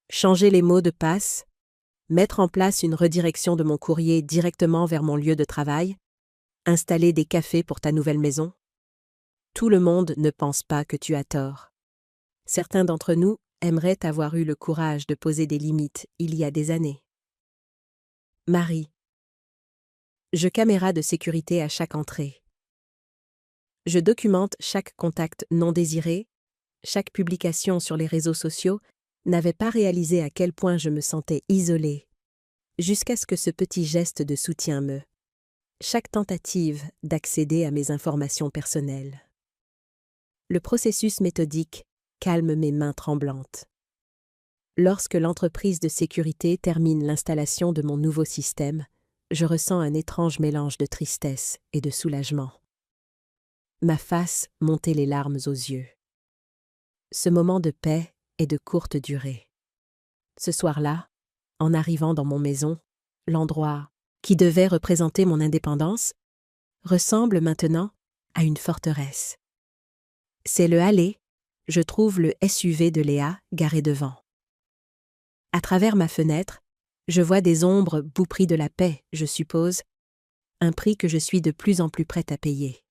Changer les mots de passe, mettre en place une redirection de mon courrier directement vers mon lieu de travail, installer des cafés pour ta nouvelle maison. Tout le monde ne pense pas que tu as tort. Certains d'entre nous aimeraient avoir eu le courage de poser des limites il y a des années. Marie. Je caméra de sécurité à chaque entrée. Je documente chaque contact non désiré, chaque publication sur les réseaux sociaux n'avait pas réalisé à quel point je me sentais isolée, jusqu'à ce que ce petit geste de soutien me... Chaque tentative d'accéder à mes informations personnelles. Le processus méthodique calme mes mains tremblantes. Lorsque l'entreprise de sécurité termine l'installation de mon nouveau système, je ressens un étrange mélange de tristesse et de soulagement. Ma face montait les larmes aux yeux. Ce moment de paix est de courte durée. Ce soir-là, en arrivant dans mon maison, l'endroit qui devait représenter mon indépendance ressemble maintenant à une forteresse. C'est le allée, je trouve le SUV de Léa garé devant. À travers ma fenêtre, je vois des ombres bout prix de la paix, je suppose, un prix que je suis de plus en plus prête à payer.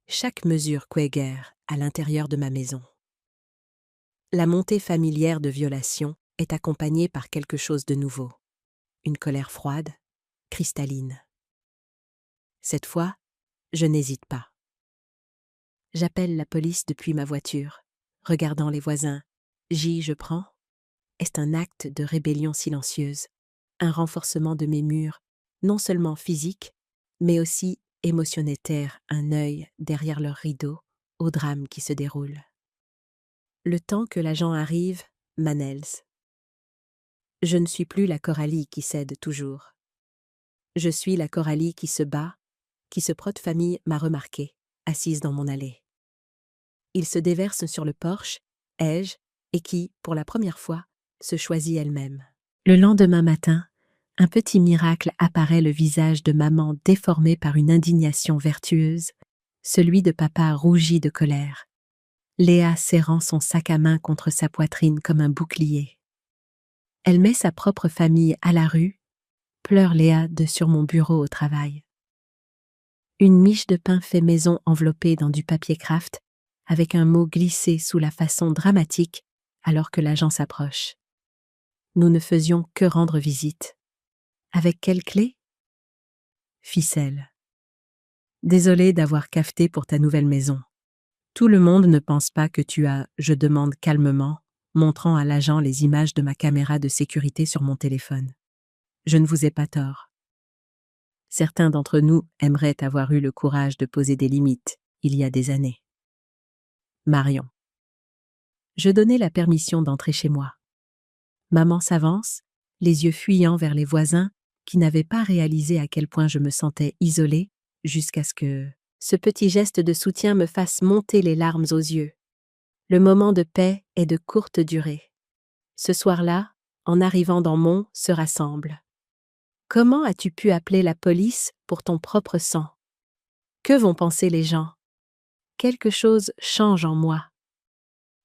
Chaque mesure guéguerre à l'intérieur de ma maison. La montée familière de violation est accompagnée par quelque chose de nouveau. Une colère froide, cristalline. Cette fois, je n'hésite pas. J'appelle la police depuis ma voiture, regardant les voisins. Je prends. Est un acte de rébellion silencieuse, un renforcement de mes murs, non seulement physique, mais aussi émotionnel, un œil derrière leur rideau au drame qui se déroule. Le temps que l'agent arrive, m'annonce. Je ne suis plus la Coralie qui cède toujours. Je suis la Coralie qui se bat, qui se prode-famille m'a remarquée, assise dans mon allée. Il se déverse sur le porche, ai-je, et qui, pour la première fois, se choisit elle-même. Le lendemain matin, un petit miracle apparaît le visage de maman déformé par une indignation vertueuse, celui de papa rougi de colère. Léa serrant son sac à main contre sa poitrine comme un bouclier. Elle met sa propre famille à la rue, pleure Léa de sur mon bureau au travail. Une miche de pain fait maison enveloppée dans du papier craft, avec un mot glissé sous la façon dramatique alors que l'agent s'approche. Nous ne faisions que rendre visite. Avec quelle clé? Ficelle. Désolé d'avoir cafeté pour ta nouvelle maison. Tout le monde ne pense pas que tu as, je demande calmement, montrant à l'agent les images de ma caméra de sécurité sur mon téléphone. Je ne vous ai pas tort. Certains d'entre nous aimeraient avoir eu le courage de poser des limites, il y a des années. Marion. Je donnais la permission d'entrer chez moi. Maman s'avance, les yeux fuyants vers les voisins qui n'avaient pas réalisé à quel point je me sentais isolée, jusqu'à ce que ce petit geste de soutien me fasse monter les larmes aux yeux. Le moment de paix est de courte durée. Ce soir-là, en arrivant dans Mont, se rassemble. Comment as-tu pu appeler la police pour ton propre sang? Que vont penser les gens? Quelque chose change en moi.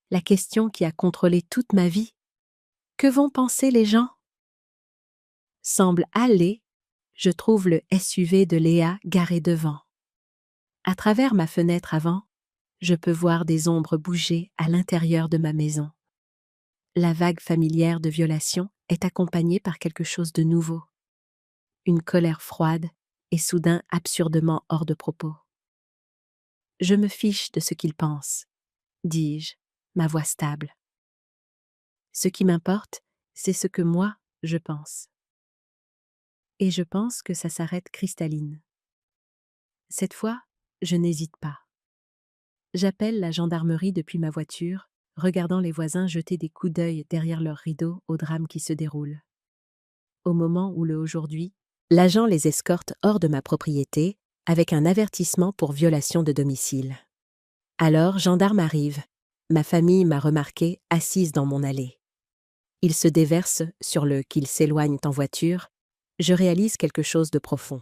La question qui a contrôlé toute ma vie. Que vont penser les gens? Semble aller, je trouve le SUV de Léa garé devant. À travers ma fenêtre avant, je peux voir des ombres bouger à l'intérieur de ma maison. La vague familière de violation est accompagnée par quelque chose de nouveau. Une colère froide et soudain absurdement hors de propos. Je me fiche de ce qu'ils pensent, dis-je, ma voix stable. Ce qui m'importe, c'est ce que moi, je pense. Et je pense que ça s'arrête cristalline. Cette fois, je n'hésite pas. J'appelle la gendarmerie depuis ma voiture, regardant les voisins jeter des coups d'œil derrière leurs rideaux au drame qui se déroule. Au moment où le aujourd'hui, l'agent les escorte hors de ma propriété avec un avertissement pour violation de domicile. Alors, gendarme arrive. Ma famille m'a remarquée assise dans mon allée. Ils se déversent sur le qu'ils s'éloignent en voiture. Je réalise quelque chose de profond.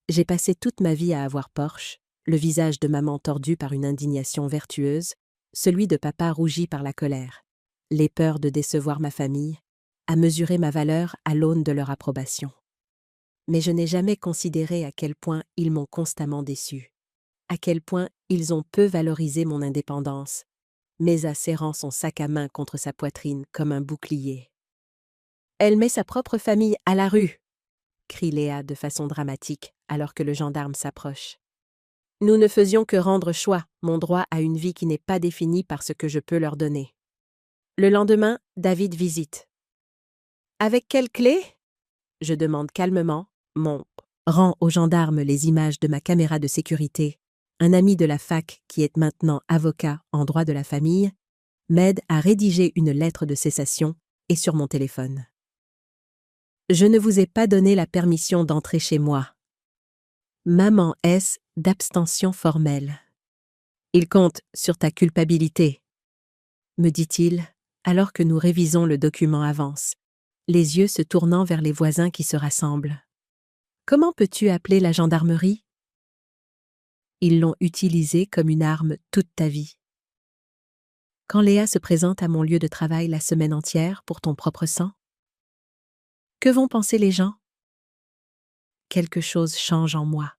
J'ai passé toute ma vie à avoir Porsche, le visage de maman tordu par une indignation vertueuse, celui de papa rougi par la colère, les peurs de décevoir ma famille, à mesurer ma valeur à l'aune de leur approbation. Mais je n'ai jamais considéré à quel point ils m'ont constamment déçu, à quel point ils ont peu valorisé mon indépendance, Mesa serrant son sac à main contre sa poitrine comme un bouclier. « Elle met sa propre famille à la rue !» crie Léa de façon dramatique alors que le gendarme s'approche. Nous ne faisions que rendre choix, mon droit à une vie qui n'est pas définie par ce que je peux leur donner. Le lendemain, David visite. Avec quelle clé? Je demande calmement. Mon rend au gendarme les images de ma caméra de sécurité. Un ami de la fac, qui est maintenant avocat en droit de la famille, m'aide à rédiger une lettre de cessation et sur mon téléphone. Je ne vous ai pas donné la permission d'entrer chez moi. Maman S d'abstention formelle. Il compte sur ta culpabilité, me dit-il, alors que nous révisons le document avance, les yeux se tournant vers les voisins qui se rassemblent. Comment peux-tu appeler la gendarmerie? Ils l'ont utilisée comme une arme toute ta vie. Quand Léa se présente à mon lieu de travail la semaine entière pour ton propre sang? Que vont penser les gens? Quelque chose change en moi.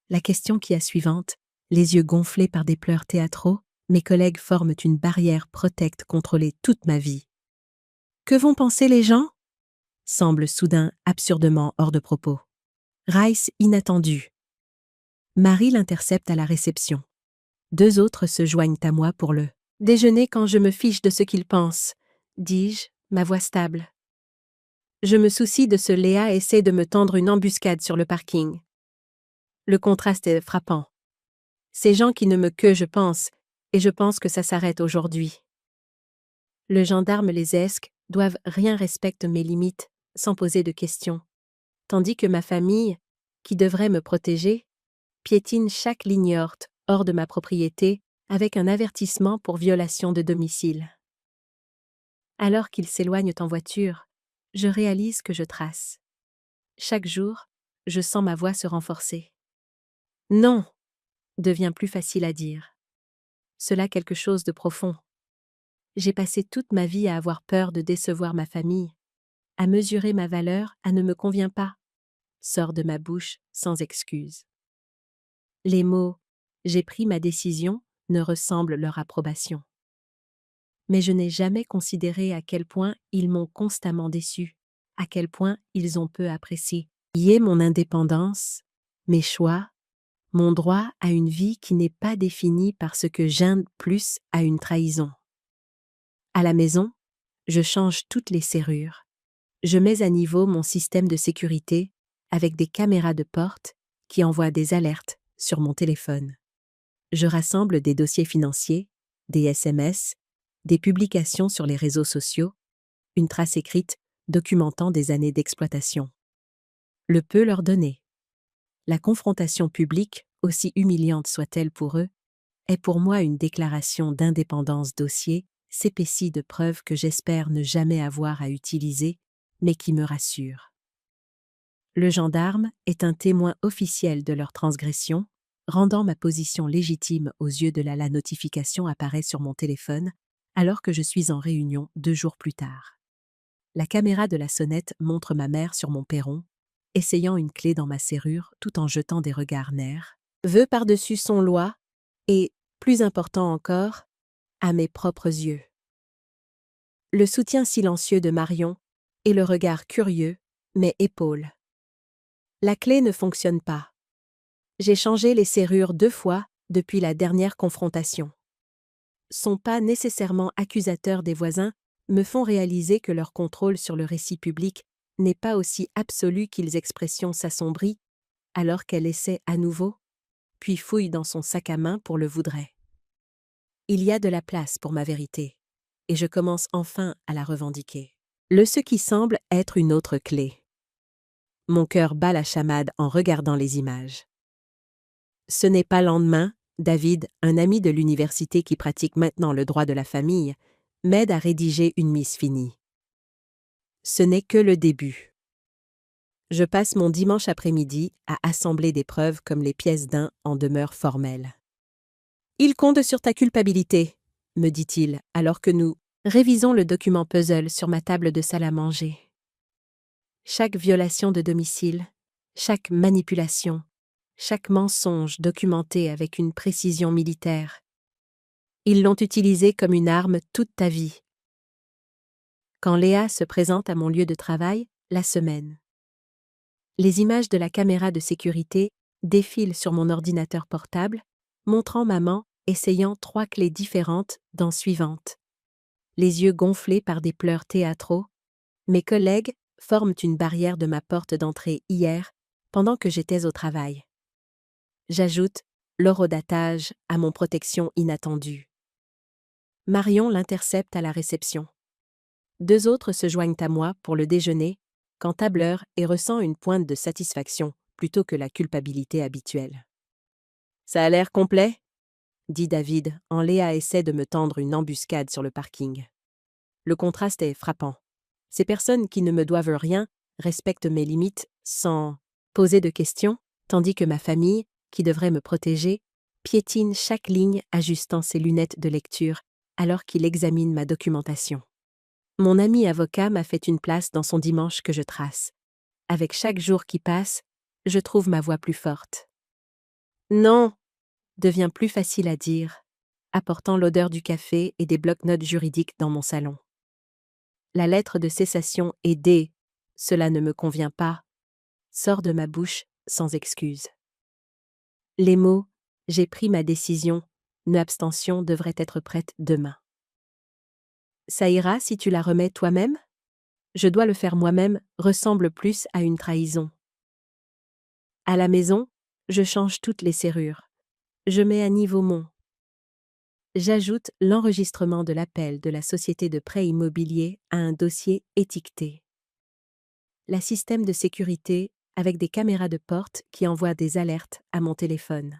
La question qui est suivante, les yeux gonflés par des pleurs théâtraux, mes collègues forment une barrière protecte contrôlée toute ma vie. Que vont penser les gens? Semble soudain absurdement hors de propos. Rice inattendu. Marie l'intercepte à la réception. 2 autres se joignent à moi pour le déjeuner quand je me fiche de ce qu'ils pensent, dis-je, ma voix stable. Je me soucie de ce Léa essaie de me tendre une embuscade sur le parking. Le contraste est frappant. Ces gens qui ne me que je pense, et je pense que ça s'arrête aujourd'hui. Le gendarme les esques doivent rien respecter mes limites, sans poser de questions. Tandis que ma famille, qui devrait me protéger, piétine chaque ligne hors de ma propriété avec un avertissement pour violation de domicile. Alors qu'ils s'éloignent en voiture, je réalise que je trace. Chaque jour, je sens ma voix se renforcer. Non, devient plus facile à dire. Cela quelque chose de profond. J'ai passé toute ma vie à avoir peur de décevoir ma famille, à mesurer ma valeur à ne me convient pas, sort de ma bouche sans excuse. Les mots « j'ai pris ma décision » ne ressemblent leur approbation. Mais je n'ai jamais considéré à quel point ils m'ont constamment déçu, à quel point ils ont peu apprécié. Y est mon indépendance, mes choix, mon droit à une vie qui n'est pas définie par ce que j'aime plus à une trahison. À la maison, je change toutes les serrures. Je mets à niveau mon système de sécurité avec des caméras de porte qui envoient des alertes sur mon téléphone. Je rassemble des dossiers financiers, des SMS, des publications sur les réseaux sociaux, une trace écrite documentant des années d'exploitation. Le peut leur donner. La confrontation publique, aussi humiliante soit-elle pour eux, est pour moi une déclaration d'indépendance dossier s'épaissit de preuves que j'espère ne jamais avoir à utiliser, mais qui me rassurent. Le gendarme est un témoin officiel de leur transgression, rendant ma position légitime aux yeux de la notification apparaît sur mon téléphone, alors que je suis en réunion 2 jours plus tard. La caméra de la sonnette montre ma mère sur mon perron, essayant une clé dans ma serrure tout en jetant des regards nerfs, veut par-dessus son loi, et, plus important encore, à mes propres yeux. Le soutien silencieux de Marion et le regard curieux, mais épaule. La clé ne fonctionne pas. J'ai changé les serrures 2 fois depuis la dernière confrontation. Sont pas nécessairement accusateurs des voisins me font réaliser que leur contrôle sur le récit public n'est pas aussi absolu qu'ils expression s'assombrit, alors qu'elle essaie à nouveau, puis fouille dans son sac à main pour le voudrait. Il y a de la place pour ma vérité, et je commence enfin à la revendiquer. Ce qui semble être une autre clé. Mon cœur bat la chamade en regardant les images. Ce n'est pas lendemain, David, un ami de l'université qui pratique maintenant le droit de la famille, m'aide à rédiger une mise finie. Ce n'est que le début. Je passe mon dimanche après-midi à assembler des preuves comme les pièces d'un en demeure formelle. « Il compte sur ta culpabilité », me dit-il, alors que nous révisons le document puzzle sur ma table de salle à manger. Chaque violation de domicile, chaque manipulation, chaque mensonge documenté avec une précision militaire. Ils l'ont utilisé comme une arme toute ta vie. Quand Léa se présente à mon lieu de travail, la semaine. Les images de la caméra de sécurité défilent sur mon ordinateur portable, montrant maman essayant 3 clés différentes dans suivantes. Les yeux gonflés par des pleurs théâtraux, mes collègues forment une barrière de ma porte d'entrée hier, pendant que j'étais au travail. J'ajoute l'horodatage à mon protection inattendue. Marion l'intercepte à la réception. 2 autres se joignent à moi pour le déjeuner, quand tableur et ressent une pointe de satisfaction plutôt que la culpabilité habituelle. « Ça a l'air complet ?» dit David, en Léa essaie de me tendre une embuscade sur le parking. Le contraste est frappant. Ces personnes qui ne me doivent rien respectent mes limites sans poser de questions, tandis que ma famille, qui devrait me protéger, piétine chaque ligne ajustant ses lunettes de lecture alors qu'il examine ma documentation. Mon ami avocat m'a fait une place dans son dimanche que je trace. Avec chaque jour qui passe, je trouve ma voix plus forte. Non, devient plus facile à dire, apportant l'odeur du café et des blocs-notes juridiques dans mon salon. La lettre de cessation et D, cela ne me convient pas, sort de ma bouche sans excuse. Les mots j'ai pris ma décision, une abstention devrait être prête demain. Ça ira si tu la remets toi-même? Je dois le faire moi-même ressemble plus à une trahison. À la maison, je change toutes les serrures. Je mets à niveau mon. J'ajoute l'enregistrement de l'appel de la société de prêt immobilier à un dossier étiqueté. La système de sécurité avec des caméras de porte qui envoient des alertes à mon téléphone.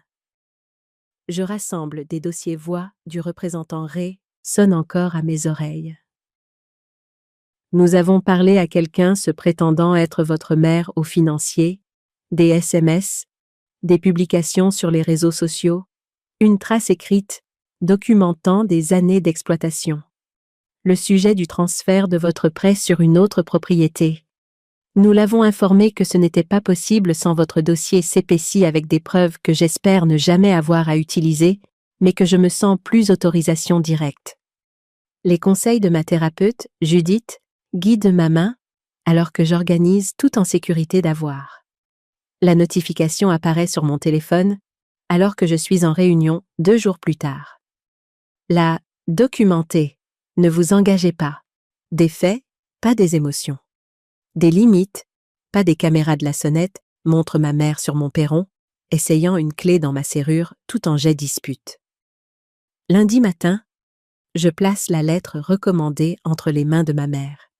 Je rassemble des dossiers voix du représentant Ray, sonne encore à mes oreilles. Nous avons parlé à quelqu'un se prétendant être votre mère au financier, des SMS, des publications sur les réseaux sociaux, une trace écrite documentant des années d'exploitation. Le sujet du transfert de votre prêt sur une autre propriété. Nous l'avons informé que ce n'était pas possible sans votre dossier s'épaissit avec des preuves que j'espère ne jamais avoir à utiliser, mais que je me sens plus autorisation directe. Les conseils de ma thérapeute, Judith, guident ma main, alors que j'organise tout en sécurité d'avoir. La notification apparaît sur mon téléphone, alors que je suis en réunion 2 jours plus tard. La « documenter », ne vous engagez pas. Des faits, pas des émotions. Des limites, pas des caméras de la sonnette, montre ma mère sur mon perron, essayant une clé dans ma serrure tout en jet dispute. Lundi matin, je place la lettre recommandée entre les mains de ma mère.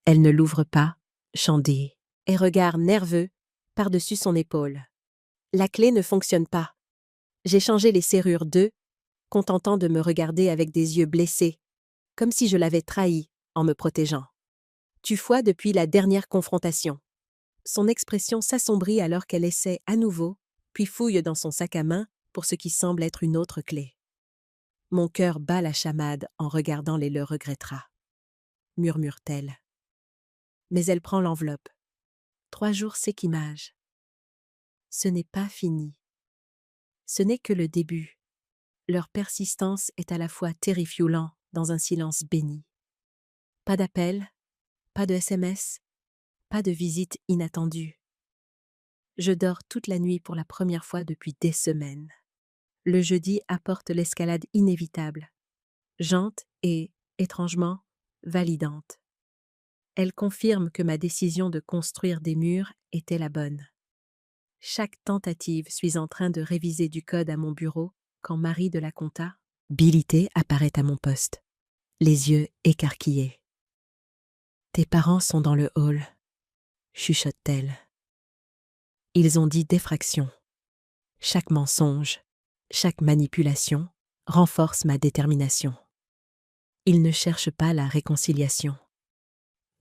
Elle ne l'ouvre pas, chandée, et regard nerveux par-dessus son épaule. La clé ne fonctionne pas. J'ai changé les serrures d'eux, contentant de me regarder avec des yeux blessés, comme si je l'avais trahi en me protégeant. Tu foies depuis la dernière confrontation. Son expression s'assombrit alors qu'elle essaie à nouveau, puis fouille dans son sac à main pour ce qui semble être une autre clé. Mon cœur bat la chamade en regardant les le regrettera, murmure-t-elle. Mais elle prend l'enveloppe. 3 jours s'équimagent. Ce n'est pas fini. Ce n'est que le début. Leur persistance est à la fois terrifiant dans un silence béni. Pas d'appel, pas de SMS, pas de visite inattendue. Je dors toute la nuit pour la première fois depuis des semaines. Le jeudi apporte l'escalade inévitable, jante et, étrangement, validante. Elle confirme que ma décision de construire des murs était la bonne. Chaque tentative suis en train de réviser du code à mon bureau quand Marie de la compta, Bilité, apparaît à mon poste, les yeux écarquillés. Tes parents sont dans le hall, chuchote-t-elle. Ils ont dit défraction. Chaque mensonge, chaque manipulation renforce ma détermination. Ils ne cherchent pas la réconciliation.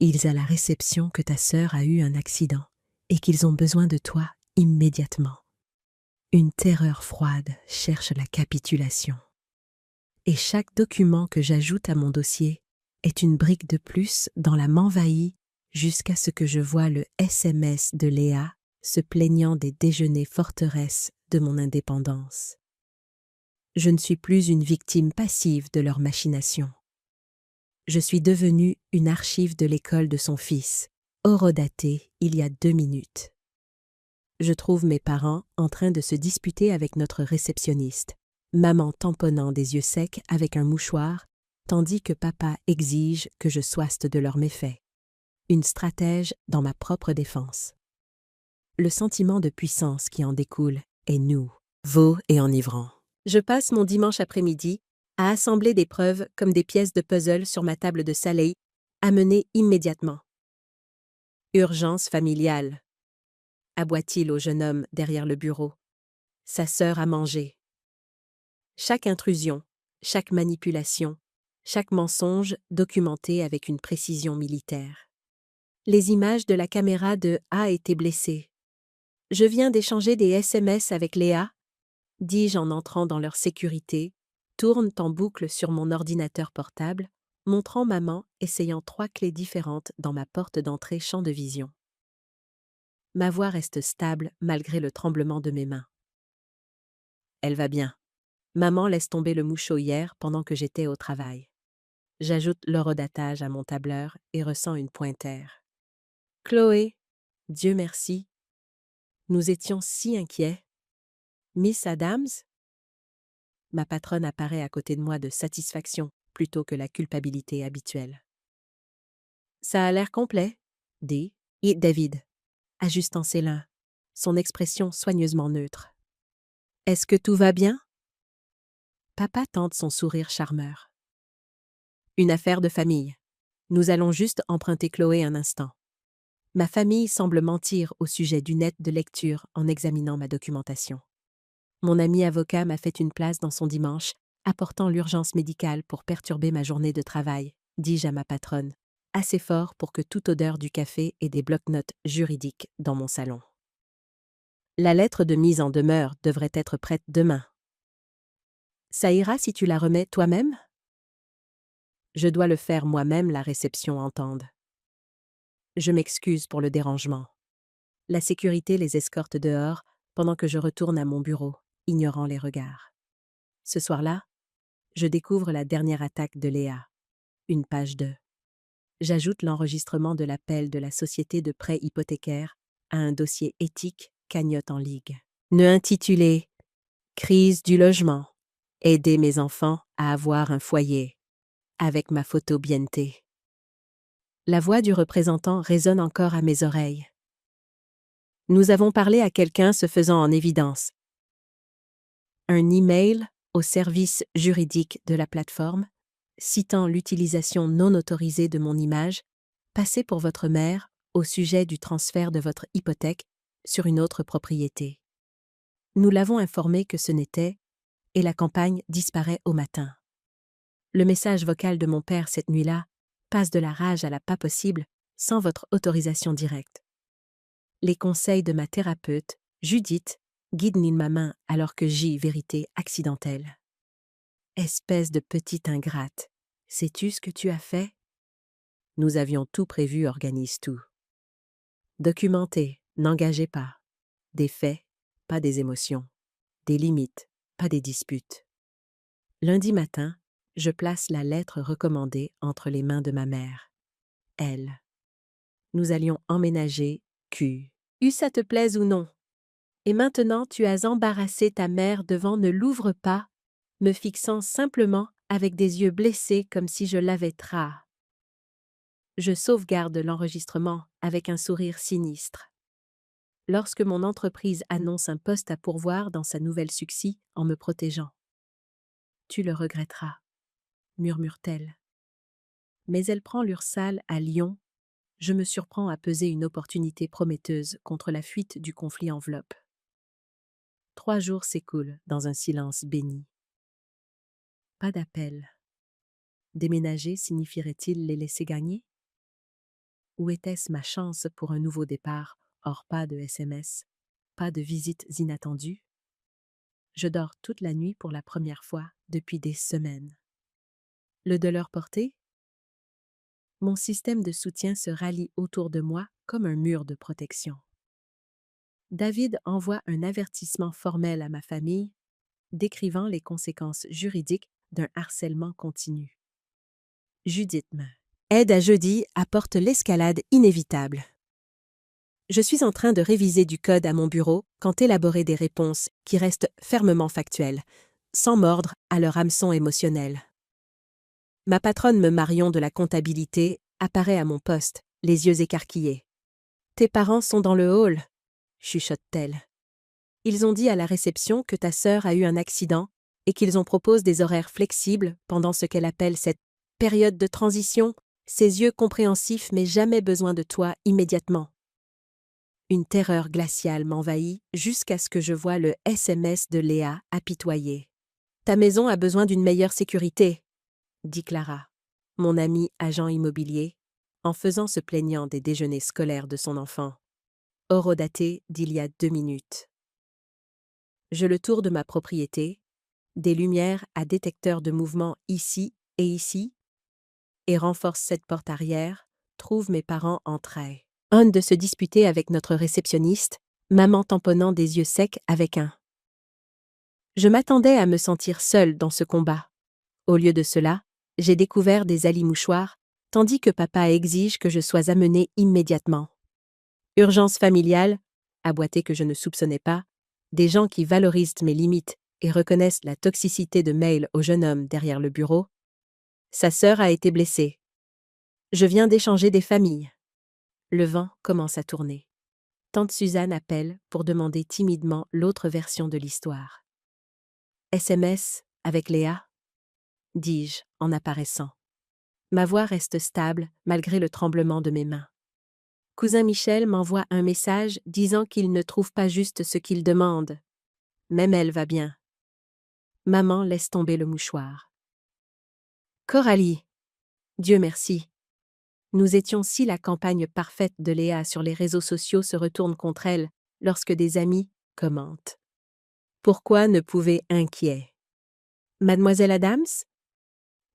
Ils à la réception que ta sœur a eu un accident et qu'ils ont besoin de toi immédiatement. Une terreur froide cherche la capitulation. Et chaque document que j'ajoute à mon dossier est une brique de plus dans la m'envahit jusqu'à ce que je voie le SMS de Léa se plaignant des déjeuners forteresses de mon indépendance. Je ne suis plus une victime passive de leurs machinations. Je suis devenue une archive de l'école de son fils, horodatée il y a 2 minutes. Je trouve mes parents en train de se disputer avec notre réceptionniste, maman tamponnant des yeux secs avec un mouchoir, tandis que papa exige que je soiste de leurs méfaits. Une stratège dans ma propre défense. Le sentiment de puissance qui en découle est nouveau et enivrant. Je passe mon dimanche après-midi à assembler des preuves comme des pièces de puzzle sur ma table de soleil, à mener immédiatement. Urgence familiale, aboie-t-il au jeune homme derrière le bureau. Sa sœur a mangé. Chaque intrusion, chaque manipulation chaque mensonge documenté avec une précision militaire. Les images de la caméra de A étaient blessées. Je viens d'échanger des SMS avec Léa, dis-je en entrant dans leur sécurité, tournent en boucle sur mon ordinateur portable, montrant maman essayant 3 clés différentes dans ma porte d'entrée champ de vision. Ma voix reste stable malgré le tremblement de mes mains. Elle va bien. Maman laisse tomber le mouchot hier pendant que j'étais au travail. J'ajoute l'horodatage à mon tableur et ressens une pointère. Chloé, Dieu merci. Nous étions si inquiets. Miss Adams? Ma patronne apparaît à côté de moi de satisfaction plutôt que la culpabilité habituelle. Ça a l'air complet, dit David, ajustant ses lins, son expression soigneusement neutre. Est-ce que tout va bien? Papa tente son sourire charmeur. Une affaire de famille. Nous allons juste emprunter Chloé un instant. Ma famille semble mentir au sujet d'une aide de lecture en examinant ma documentation. Mon ami avocat m'a fait une place dans son dimanche, apportant l'urgence médicale pour perturber ma journée de travail, dis-je à ma patronne, assez fort pour que toute odeur du café et des blocs-notes juridiques dans mon salon. La lettre de mise en demeure devrait être prête demain. Ça ira si tu la remets toi-même? Je dois le faire moi-même, la réception entende. Je m'excuse pour le dérangement. La sécurité les escorte dehors pendant que je retourne à mon bureau, ignorant les regards. Ce soir-là, je découvre la dernière attaque de Léa. Une page 2. J'ajoute l'enregistrement de l'appel de la société de prêt hypothécaire à un dossier éthique cagnotte en ligue. Intitulé « Crise du logement. Aider mes enfants à avoir un foyer » avec ma photo bientée. La voix du représentant résonne encore à mes oreilles. Nous avons parlé à quelqu'un se faisant en évidence. Un email au service juridique de la plateforme, citant l'utilisation non autorisée de mon image, passée pour votre mère au sujet du transfert de votre hypothèque sur une autre propriété. Nous l'avons informé que ce n'était, et la campagne disparaît au matin. Le message vocal de mon père cette nuit-là passe de la rage à la pas possible sans votre autorisation directe. Les conseils de ma thérapeute, Judith, guident ma main alors que j'y vérité accidentelle. Espèce de petite ingrate, sais-tu ce que tu as fait? Nous avions tout prévu, organise tout. Documentez, n'engagez pas. Des faits, pas des émotions. Des limites, pas des disputes. Lundi matin, je place la lettre recommandée entre les mains de ma mère. Elle. Nous allions emménager Q. Ça te plaise ou non? Et maintenant tu as embarrassé ta mère devant ne l'ouvre pas, me fixant simplement avec des yeux blessés comme si je l'avais tra. Je sauvegarde l'enregistrement avec un sourire sinistre. Lorsque mon entreprise annonce un poste à pourvoir dans sa nouvelle succès en me protégeant. Tu le regretteras, murmure-t-elle. Mais elle prend l'Ursale à Lyon. Je me surprends à peser une opportunité prometteuse contre la fuite du conflit enveloppe. 3 jours s'écoulent dans un silence béni. Pas d'appel. Déménager signifierait-il les laisser gagner? Ou était-ce ma chance pour un nouveau départ, hors pas de SMS, pas de visites inattendues? Je dors toute la nuit pour la première fois depuis des semaines. Le douleur porté? Mon système de soutien se rallie autour de moi comme un mur de protection. David envoie un avertissement formel à ma famille, décrivant les conséquences juridiques d'un harcèlement continu. Judith me aide à jeudi apporte l'escalade inévitable. Je suis en train de réviser du code à mon bureau quand élaborer des réponses qui restent fermement factuelles, sans mordre à leur hameçon émotionnel. Ma patronne Marion de la comptabilité apparaît à mon poste, les yeux écarquillés. « Tes parents sont dans le hall », chuchote-t-elle. « Ils ont dit à la réception que ta sœur a eu un accident et qu'ils ont proposé des horaires flexibles pendant ce qu'elle appelle cette période de transition, ses yeux compréhensifs mais jamais besoin de toi immédiatement. » Une terreur glaciale m'envahit jusqu'à ce que je voie le SMS de Léa apitoyé. « Ta maison a besoin d'une meilleure sécurité. » dit Clara, mon amie agent immobilier, en faisant se plaignant des déjeuners scolaires de son enfant, horodaté d'il y a 2 minutes. Je le tour de ma propriété, des lumières à détecteur de mouvement ici, et renforce cette porte arrière, trouve mes parents en trait. Un de se disputer avec notre réceptionniste, maman tamponnant des yeux secs avec un. Je m'attendais à me sentir seule dans ce combat. Au lieu de cela, j'ai découvert des alimouchoirs, tandis que papa exige que je sois amenée immédiatement. Urgence familiale, aboité que je ne soupçonnais pas, des gens qui valorisent mes limites et reconnaissent la toxicité de mail au jeune homme derrière le bureau. Sa sœur a été blessée. Je viens d'échanger des familles. Le vent commence à tourner. Tante Suzanne appelle pour demander timidement l'autre version de l'histoire. SMS avec Léa, dis-je en apparaissant. Ma voix reste stable malgré le tremblement de mes mains. Cousin Michel m'envoie un message disant qu'il ne trouve pas juste ce qu'il demande. Même elle va bien. Maman laisse tomber le mouchoir. Coralie, Dieu merci. Nous étions si la campagne parfaite de Léa sur les réseaux sociaux se retourne contre elle lorsque des amis commentent. Pourquoi ne pouvez inquiet? Mademoiselle Adams?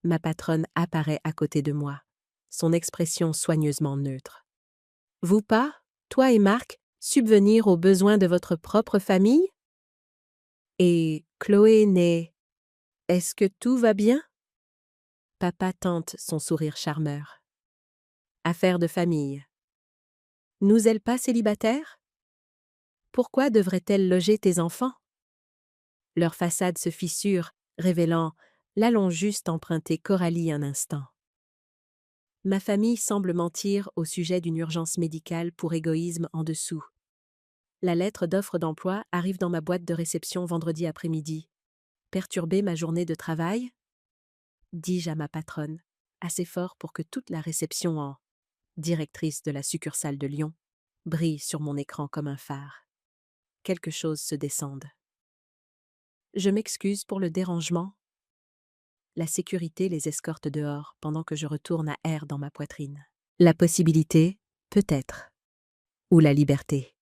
Ma patronne apparaît à côté de moi, son expression soigneusement neutre. Vous pas, toi et Marc, subvenir aux besoins de votre propre famille? Et Chloé n'est... Est-ce que tout va bien? Papa tente son sourire charmeur. Affaire de famille. Nous elle pas célibataires? Pourquoi devrait-elle loger tes enfants? Leur façade se fissure, révélant « l'allons juste emprunter Coralie un instant ». Ma famille semble mentir au sujet d'une urgence médicale pour égoïsme en dessous. La lettre d'offre d'emploi arrive dans ma boîte de réception vendredi après-midi. Perturber ma journée de travail? Dis-je à ma patronne, assez fort pour que toute la réception en directrice de la succursale de Lyon brille sur mon écran comme un phare. Quelque chose se descende. Je m'excuse pour le dérangement. La sécurité les escorte dehors pendant que je retourne à air dans ma poitrine. La possibilité, peut-être. Ou la liberté.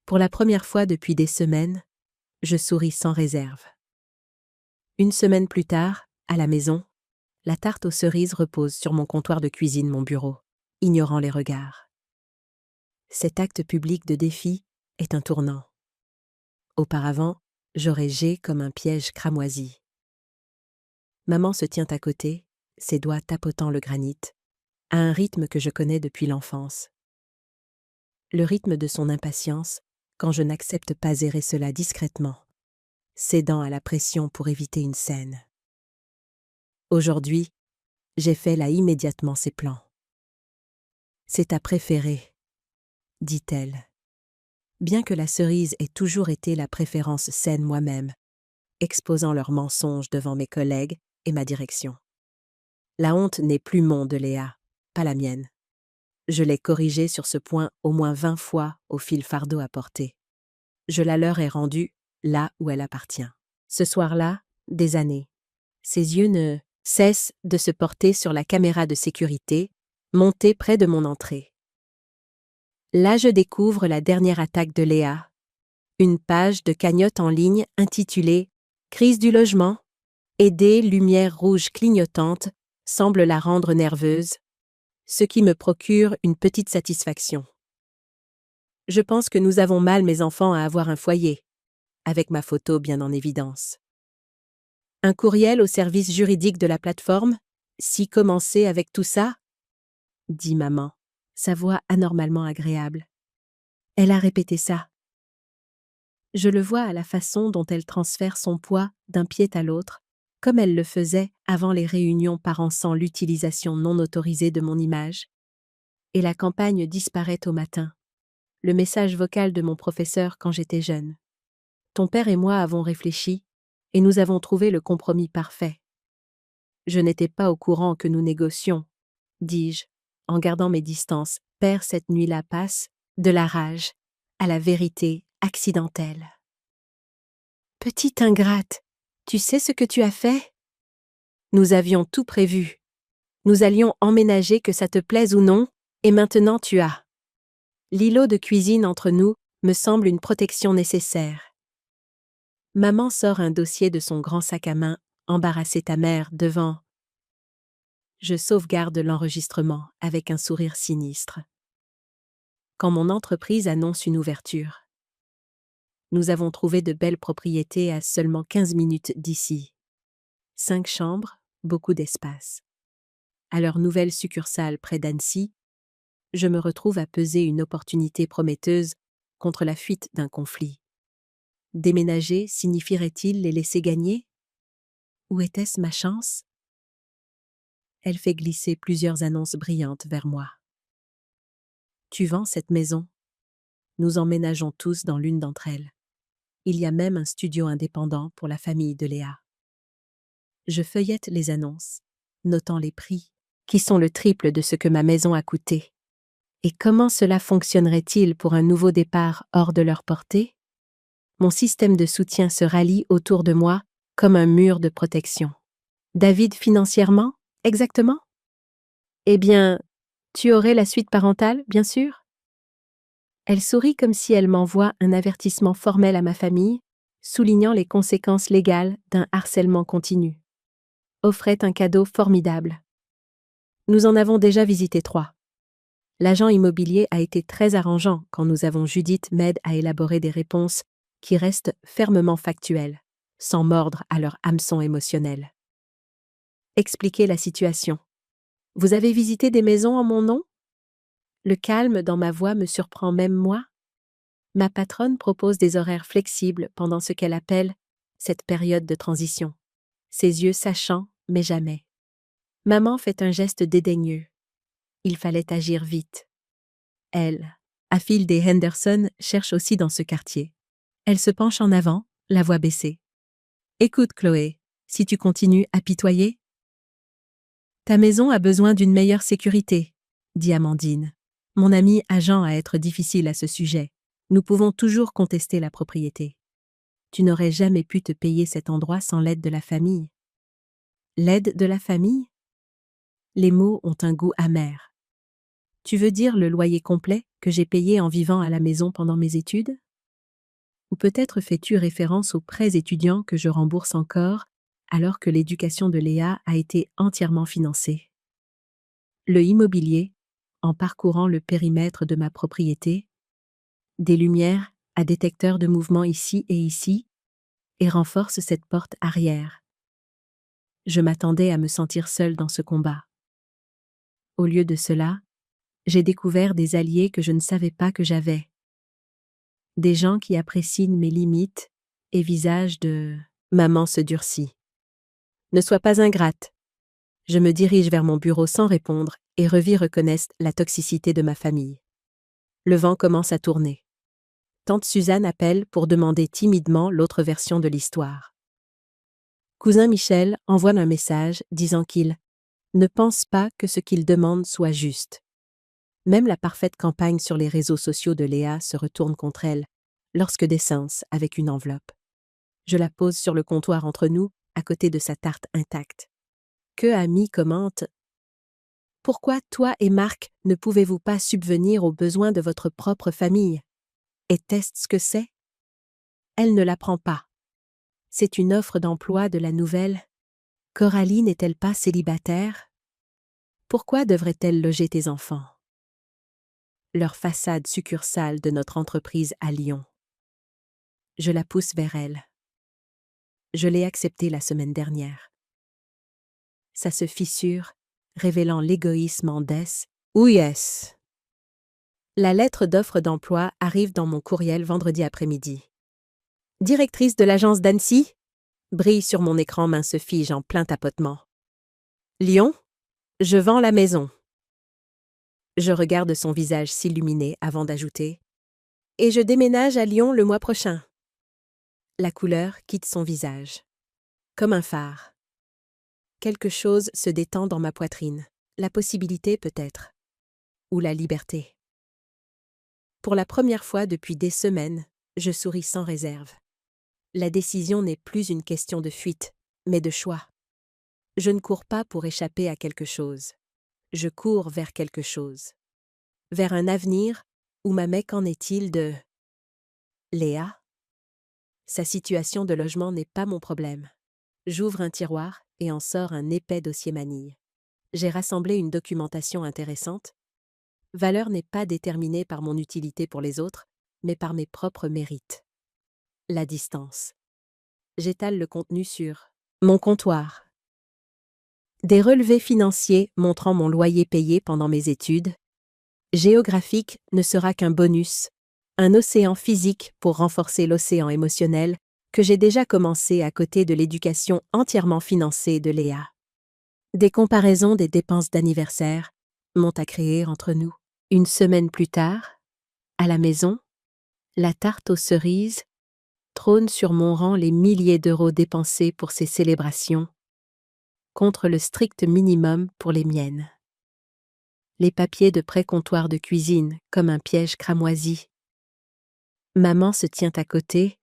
Pour la première fois depuis des semaines, je souris sans réserve. Une semaine plus tard, à la maison, la tarte aux cerises repose sur mon comptoir de cuisine, mon bureau, ignorant les regards. Cet acte public de défi est un tournant. Auparavant, j'aurais gé comme un piège cramoisi. Maman se tient à côté, ses doigts tapotant le granit, à un rythme que je connais depuis l'enfance. Le rythme de son impatience quand je n'accepte pas errer cela discrètement, cédant à la pression pour éviter une scène. Aujourd'hui, j'ai fait là immédiatement ses plans. C'est ta préférée, dit-elle. Bien que la cerise ait toujours été la préférence saine moi-même, exposant leurs mensonges devant mes collègues et ma direction. La honte n'est plus mon de Léa, pas la mienne. Je l'ai corrigée sur ce point au moins 20 fois au fil fardeau à porter. Je la leur ai rendue là où elle appartient. Ce soir-là, des années. Ses yeux ne cessent de se porter sur la caméra de sécurité, montée près de mon entrée. Là, je découvre la dernière attaque de Léa. Une page de cagnotte en ligne intitulée « Crise du logement ». Et des lumières rouges clignotantes semblent la rendre nerveuse, ce qui me procure une petite satisfaction. Je pense que nous avons mal, mes enfants, à avoir un foyer, avec ma photo bien en évidence. Un courriel au service juridique de la plateforme, si commencer avec tout ça? Dit maman, sa voix anormalement agréable. Elle a répété ça. Je le vois à la façon dont elle transfère son poids d'un pied à l'autre, comme elle le faisait avant les réunions parents sans l'utilisation non autorisée de mon image. Et la campagne disparaît au matin. Le message vocal de mon professeur quand j'étais jeune. Ton père et moi avons réfléchi, et nous avons trouvé le compromis parfait. Je n'étais pas au courant que nous négocions, dis-je, en gardant mes distances. Père, cette nuit-là passe, de la rage, à la vérité accidentelle. Petite ingrate, tu sais ce que tu as fait? Nous avions tout prévu. Nous allions emménager que ça te plaise ou non, et maintenant tu as. L'îlot de cuisine entre nous me semble une protection nécessaire. Maman sort un dossier de son grand sac à main, embarrassée ta mère devant. Je sauvegarde l'enregistrement avec un sourire sinistre. Quand mon entreprise annonce une ouverture. Nous avons trouvé de belles propriétés à seulement 15 minutes d'ici. 5 chambres, beaucoup d'espace. À leur nouvelle succursale près d'Annecy, je me retrouve à peser une opportunité prometteuse contre la fuite d'un conflit. Déménager signifierait-il les laisser gagner? Où était-ce ma chance? Elle fait glisser plusieurs annonces brillantes vers moi. Tu vends cette maison? Nous emménageons tous dans l'une d'entre elles. Il y a même un studio indépendant pour la famille de Léa. Je feuillette les annonces, notant les prix, qui sont le triple de ce que ma maison a coûté. Et comment cela fonctionnerait-il pour un nouveau départ hors de leur portée? Mon système de soutien se rallie autour de moi comme un mur de protection. David, financièrement, exactement? Eh bien, tu aurais la suite parentale, bien sûr? Elle sourit comme si elle m'envoie un avertissement formel à ma famille, soulignant les conséquences légales d'un harcèlement continu. Offrait un cadeau formidable. Nous en avons déjà visité 3. L'agent immobilier a été très arrangeant quand nous avons Judith m'aide à élaborer des réponses qui restent fermement factuelles, sans mordre à leur hameçon émotionnel. Expliquez la situation. Vous avez visité des maisons en mon nom? Le calme dans ma voix me surprend même moi. Ma patronne propose des horaires flexibles pendant ce qu'elle appelle cette période de transition. Ses yeux sachants, mais jamais. Maman fait un geste dédaigneux. Il fallait agir vite. Elle, Afil des Henderson, cherche aussi dans ce quartier. Elle se penche en avant, la voix baissée. Écoute, Chloé, si tu continues à pitoyer. Ta maison a besoin d'une meilleure sécurité, dit Amandine. Mon ami agent à être difficile à ce sujet. Nous pouvons toujours contester la propriété. Tu n'aurais jamais pu te payer cet endroit sans l'aide de la famille. L'aide de la famille? Les mots ont un goût amer. Tu veux dire le loyer complet que j'ai payé en vivant à la maison pendant mes études? Ou peut-être fais-tu référence aux prêts étudiants que je rembourse encore, alors que l'éducation de Léa a été entièrement financée. Le immobilier, en parcourant le périmètre de ma propriété, des lumières à détecteur de mouvement ici, et renforce cette porte arrière. Je m'attendais à me sentir seule dans ce combat. Au lieu de cela, j'ai découvert des alliés que je ne savais pas que j'avais. Des gens qui apprécient mes limites et visage de... Maman se durcit. Ne sois pas ingrate. Je me dirige vers mon bureau sans répondre et Revis reconnaissent la toxicité de ma famille. Le vent commence à tourner. Tante Suzanne appelle pour demander timidement l'autre version de l'histoire. Cousin Michel envoie un message disant qu'il ne pense pas que ce qu'il demande soit juste. Même la parfaite campagne sur les réseaux sociaux de Léa se retourne contre elle lorsque d'essence avec une enveloppe. Je la pose sur le comptoir entre nous, à côté de sa tarte intacte. Que Ami commente « Pourquoi toi et Marc ne pouvez-vous pas subvenir aux besoins de votre propre famille? Est-ce ce que c'est? » Elle ne l'apprend pas. C'est une offre d'emploi de la nouvelle. Coralie n'est-elle pas célibataire? Pourquoi devrait-elle loger tes enfants? Leur façade succursale de notre entreprise à Lyon. Je la pousse vers elle. Je l'ai acceptée la semaine dernière. Ça se fissure, révélant l'égoïsme en Dess. Oh yes! La lettre d'offre d'emploi arrive dans mon courriel vendredi après-midi. Directrice de l'agence d'Annecy? Brille sur mon écran, main se fige en plein tapotement. Lyon? Je vends la maison. Je regarde son visage s'illuminer avant d'ajouter. Et je déménage à Lyon le mois prochain. La couleur quitte son visage. Comme un phare. Quelque chose se détend dans ma poitrine. La possibilité peut-être. Ou la liberté. Pour la première fois depuis des semaines, je souris sans réserve. La décision n'est plus une question de fuite, mais de choix. Je ne cours pas pour échapper à quelque chose. Je cours vers quelque chose. Vers un avenir où qu'en est-il de Léa? Sa situation de logement n'est pas mon problème. J'ouvre un tiroir et en sors un épais dossier manille. J'ai rassemblé une documentation intéressante. Valeur n'est pas déterminée par mon utilité pour les autres, mais par mes propres mérites. La distance. J'étale le contenu sur mon comptoir. Des relevés financiers montrant mon loyer payé pendant mes études. Géographique ne sera qu'un bonus, un océan physique pour renforcer l'océan émotionnel que j'ai déjà commencé à côté de l'éducation entièrement financée de Léa. Des comparaisons des dépenses d'anniversaire m'ont à créer entre nous. Une semaine plus tard, à la maison, la tarte aux cerises trône sur mon rang les milliers d'euros dépensés pour ces célébrations, contre le strict minimum pour les miennes. Les papiers de pré-comptoir de cuisine comme un piège cramoisi. Maman se tient à côté,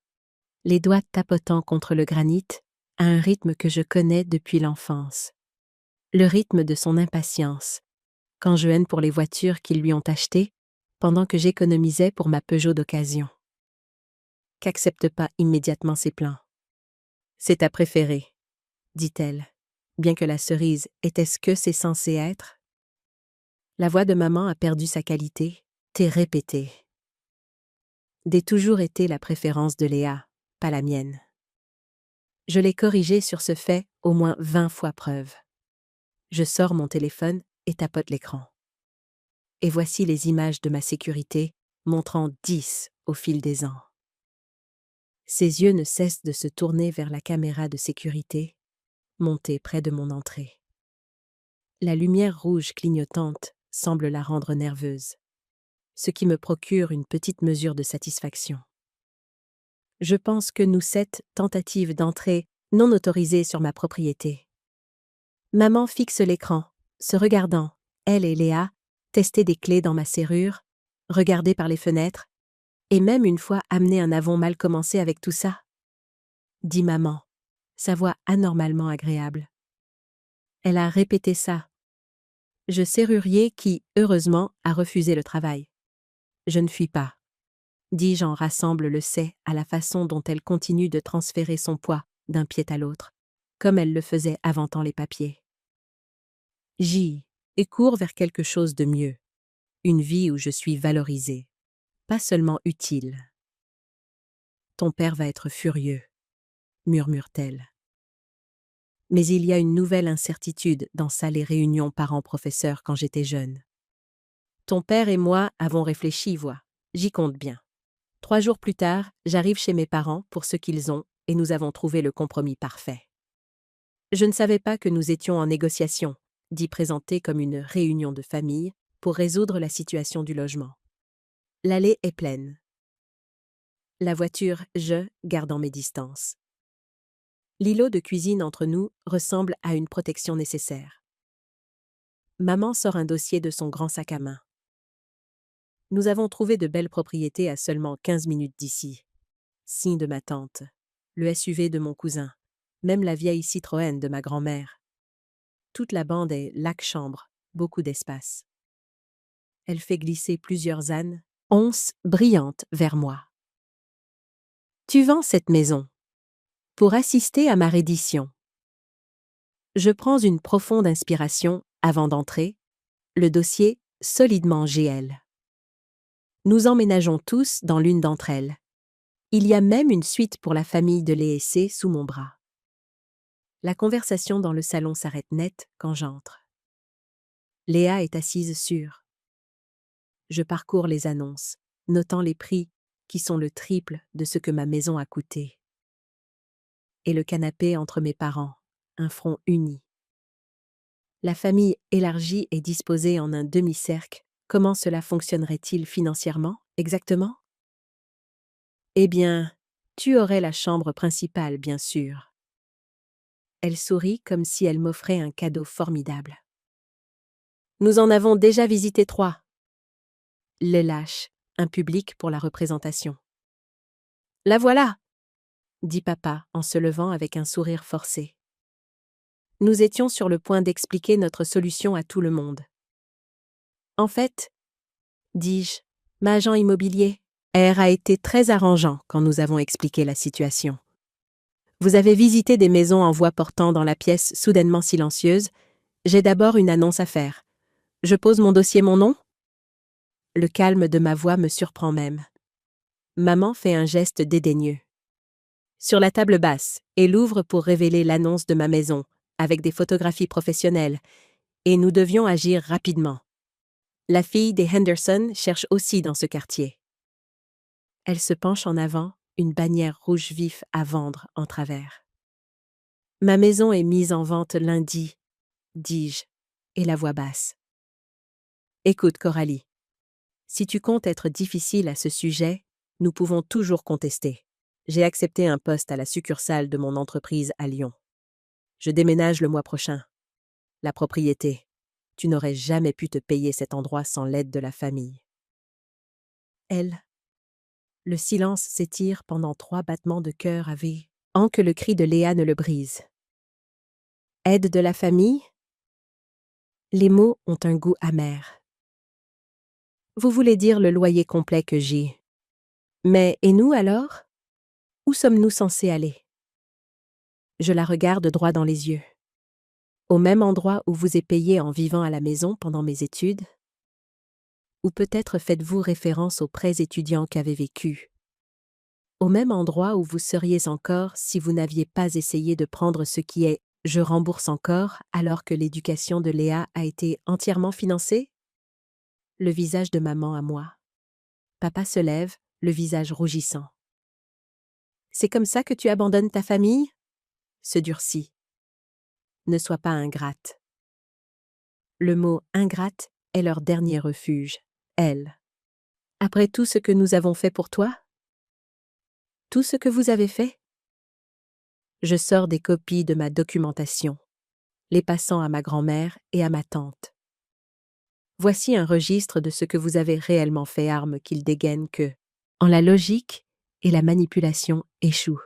les doigts tapotant contre le granit, à un rythme que je connais depuis l'enfance. Le rythme de son impatience, quand je haine pour les voitures qu'ils lui ont achetées, pendant que j'économisais pour ma Peugeot d'occasion. Qu'accepte pas immédiatement ses plans. C'est ta préférée, dit-elle, bien que la cerise était ce que c'est censé être. La voix de maman a perdu sa qualité, t'es répétée. D'ait toujours été la préférence de Léa, pas la mienne. Je l'ai corrigée sur ce fait au moins 20 fois preuve. Je sors mon téléphone et tapote l'écran. Et voici les images de ma sécurité, montrant 10 au fil des ans. Ses yeux ne cessent de se tourner vers la caméra de sécurité, montée près de mon entrée. La lumière rouge clignotante semble la rendre nerveuse, ce qui me procure une petite mesure de satisfaction. Je pense que nous 7 tentatives d'entrée non autorisées sur ma propriété. Maman fixe l'écran, se regardant, elle et Léa, tester des clés dans ma serrure, regarder par les fenêtres, et même une fois amener un avon mal commencé avec tout ça. Dit maman, sa voix anormalement agréable. Elle a répété ça. Je serrurier qui, heureusement, a refusé le travail. Je ne fuis pas. Dis-je en rassemble le c'est à la façon dont elle continue de transférer son poids d'un pied à l'autre, comme elle le faisait avantant les papiers. J'y et cours vers quelque chose de mieux, une vie où je suis valorisée, pas seulement utile. Ton père va être furieux, murmure-t-elle. Mais il y a une nouvelle incertitude dans ça les réunions parents-professeurs quand j'étais jeune. Ton père et moi avons réfléchi, vois, j'y compte bien. 3 jours plus tard, j'arrive chez mes parents pour ce qu'ils ont et nous avons trouvé le compromis parfait. Je ne savais pas que nous étions en négociation, dit présenté comme une réunion de famille pour résoudre la situation du logement. L'allée est pleine. La voiture, gardant mes distances. L'îlot de cuisine entre nous ressemble à une protection nécessaire. Maman sort un dossier de son grand sac à main. Nous avons trouvé de belles propriétés à seulement 15 minutes d'ici. Signe de ma tante, le SUV de mon cousin, même la vieille Citroën de ma grand-mère. Toute la bande est lac-chambre, beaucoup d'espace. Elle fait glisser plusieurs ânes, onces brillantes vers moi. Tu vends cette maison pour assister à ma reddition. Je prends une profonde inspiration avant d'entrer, le dossier solidement GL. Nous emménageons tous dans l'une d'entre elles. Il y a même une suite pour la famille de l'ESC sous mon bras. La conversation dans le salon s'arrête net quand j'entre. Léa est assise sur. Je parcours les annonces, notant les prix qui sont le triple de ce que ma maison a coûté. Et le canapé entre mes parents, un front uni. La famille élargie est disposée en un demi-cercle. Comment cela fonctionnerait-il financièrement, exactement? Eh bien, tu aurais la chambre principale, bien sûr. Elle sourit comme si elle m'offrait un cadeau formidable. Nous en avons déjà visité 3. Le lâche, un public pour la représentation. La voilà, dit papa en se levant avec un sourire forcé. Nous étions sur le point d'expliquer notre solution à tout le monde. En fait, dis-je, ma agent immobilier, R a été très arrangeant quand nous avons expliqué la situation. Vous avez visité des maisons en voie portant dans la pièce soudainement silencieuse. J'ai d'abord une annonce à faire. Je pose mon dossier mon nom? Le calme de ma voix me surprend même. Maman fait un geste dédaigneux. Sur la table basse, elle ouvre pour révéler l'annonce de ma maison, avec des photographies professionnelles, et nous devions agir rapidement. La fille des Henderson cherche aussi dans ce quartier. Elle se penche en avant, une bannière rouge vif à vendre en travers. Ma maison est mise en vente lundi, dis-je, et la voix basse. Écoute, Coralie, si tu comptes être difficile à ce sujet, nous pouvons toujours contester. J'ai accepté un poste à la succursale de mon entreprise à Lyon. Je déménage le mois prochain. La propriété. Tu n'aurais jamais pu te payer cet endroit sans l'aide de la famille. Elle. Le silence s'étire pendant 3 battements de cœur avant que le cri de Léa ne le brise. Aide de la famille? Les mots ont un goût amer. Vous voulez dire le loyer complet que j'ai. Mais et nous alors? Où sommes-nous censés aller? Je la regarde droit dans les yeux. Au même endroit où vous êtes payé en vivant à la maison pendant mes études? Ou peut-être faites-vous référence aux prêts étudiants qu'avez vécus? Au même endroit où vous seriez encore si vous n'aviez pas essayé de prendre ce qui est « je rembourse encore » alors que l'éducation de Léa a été entièrement financée? Le visage de maman à moi. Papa se lève, le visage rougissant. C'est comme ça que tu abandonnes ta famille? Se durcit. Ne sois pas ingrate. Le mot ingrate est leur dernier refuge, elle. Après tout ce que nous avons fait pour toi? Tout ce que vous avez fait? Je sors des copies de ma documentation, les passant à ma grand-mère et à ma tante. Voici un registre de ce que vous avez réellement fait, arme qu'il dégaine que, en la logique et la manipulation échouent.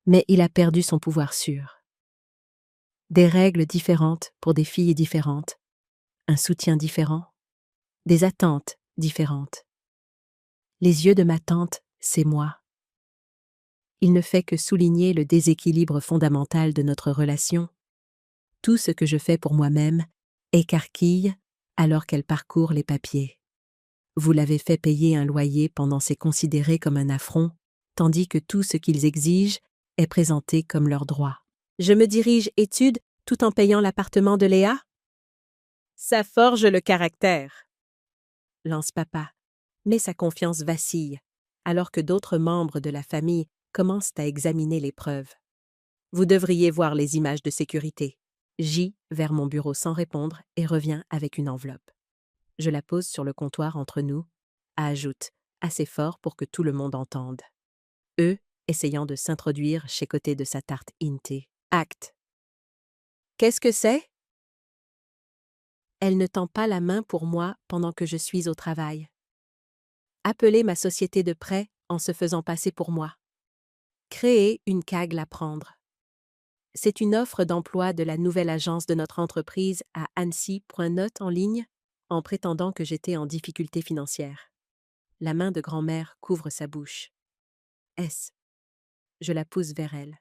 Mais il a perdu son pouvoir sûr. Des règles différentes pour des filles différentes, un soutien différent, des attentes différentes. Les yeux de ma tante, c'est moi. Il ne fait que souligner le déséquilibre fondamental de notre relation. Tout ce que je fais pour moi-même écarquille alors qu'elle parcourt les papiers. Vous l'avez fait payer un loyer pendant c'est considéré comme un affront, tandis que tout ce qu'ils exigent est présenté comme leur droit. Je me dirige études tout en payant l'appartement de Léa? Ça forge le caractère, lance papa, mais sa confiance vacille, alors que d'autres membres de la famille commencent à examiner les preuves. Vous devriez voir les images de sécurité. J'y vers mon bureau sans répondre et reviens avec une enveloppe. Je la pose sur le comptoir entre nous, ajoute, assez fort pour que tout le monde entende. Eux, essayant de s'introduire chez côté de sa tarte Inte. Acte. Qu'est-ce que c'est? Elle ne tend pas la main pour moi pendant que je suis au travail. Appeler ma société de prêt en se faisant passer pour moi. Créer une CAGL à prendre. C'est une offre d'emploi de la nouvelle agence de notre entreprise à Annecy.note en ligne, en prétendant que j'étais en difficulté financière. La main de grand-mère couvre sa bouche. Est-ce? Je la pousse vers elle.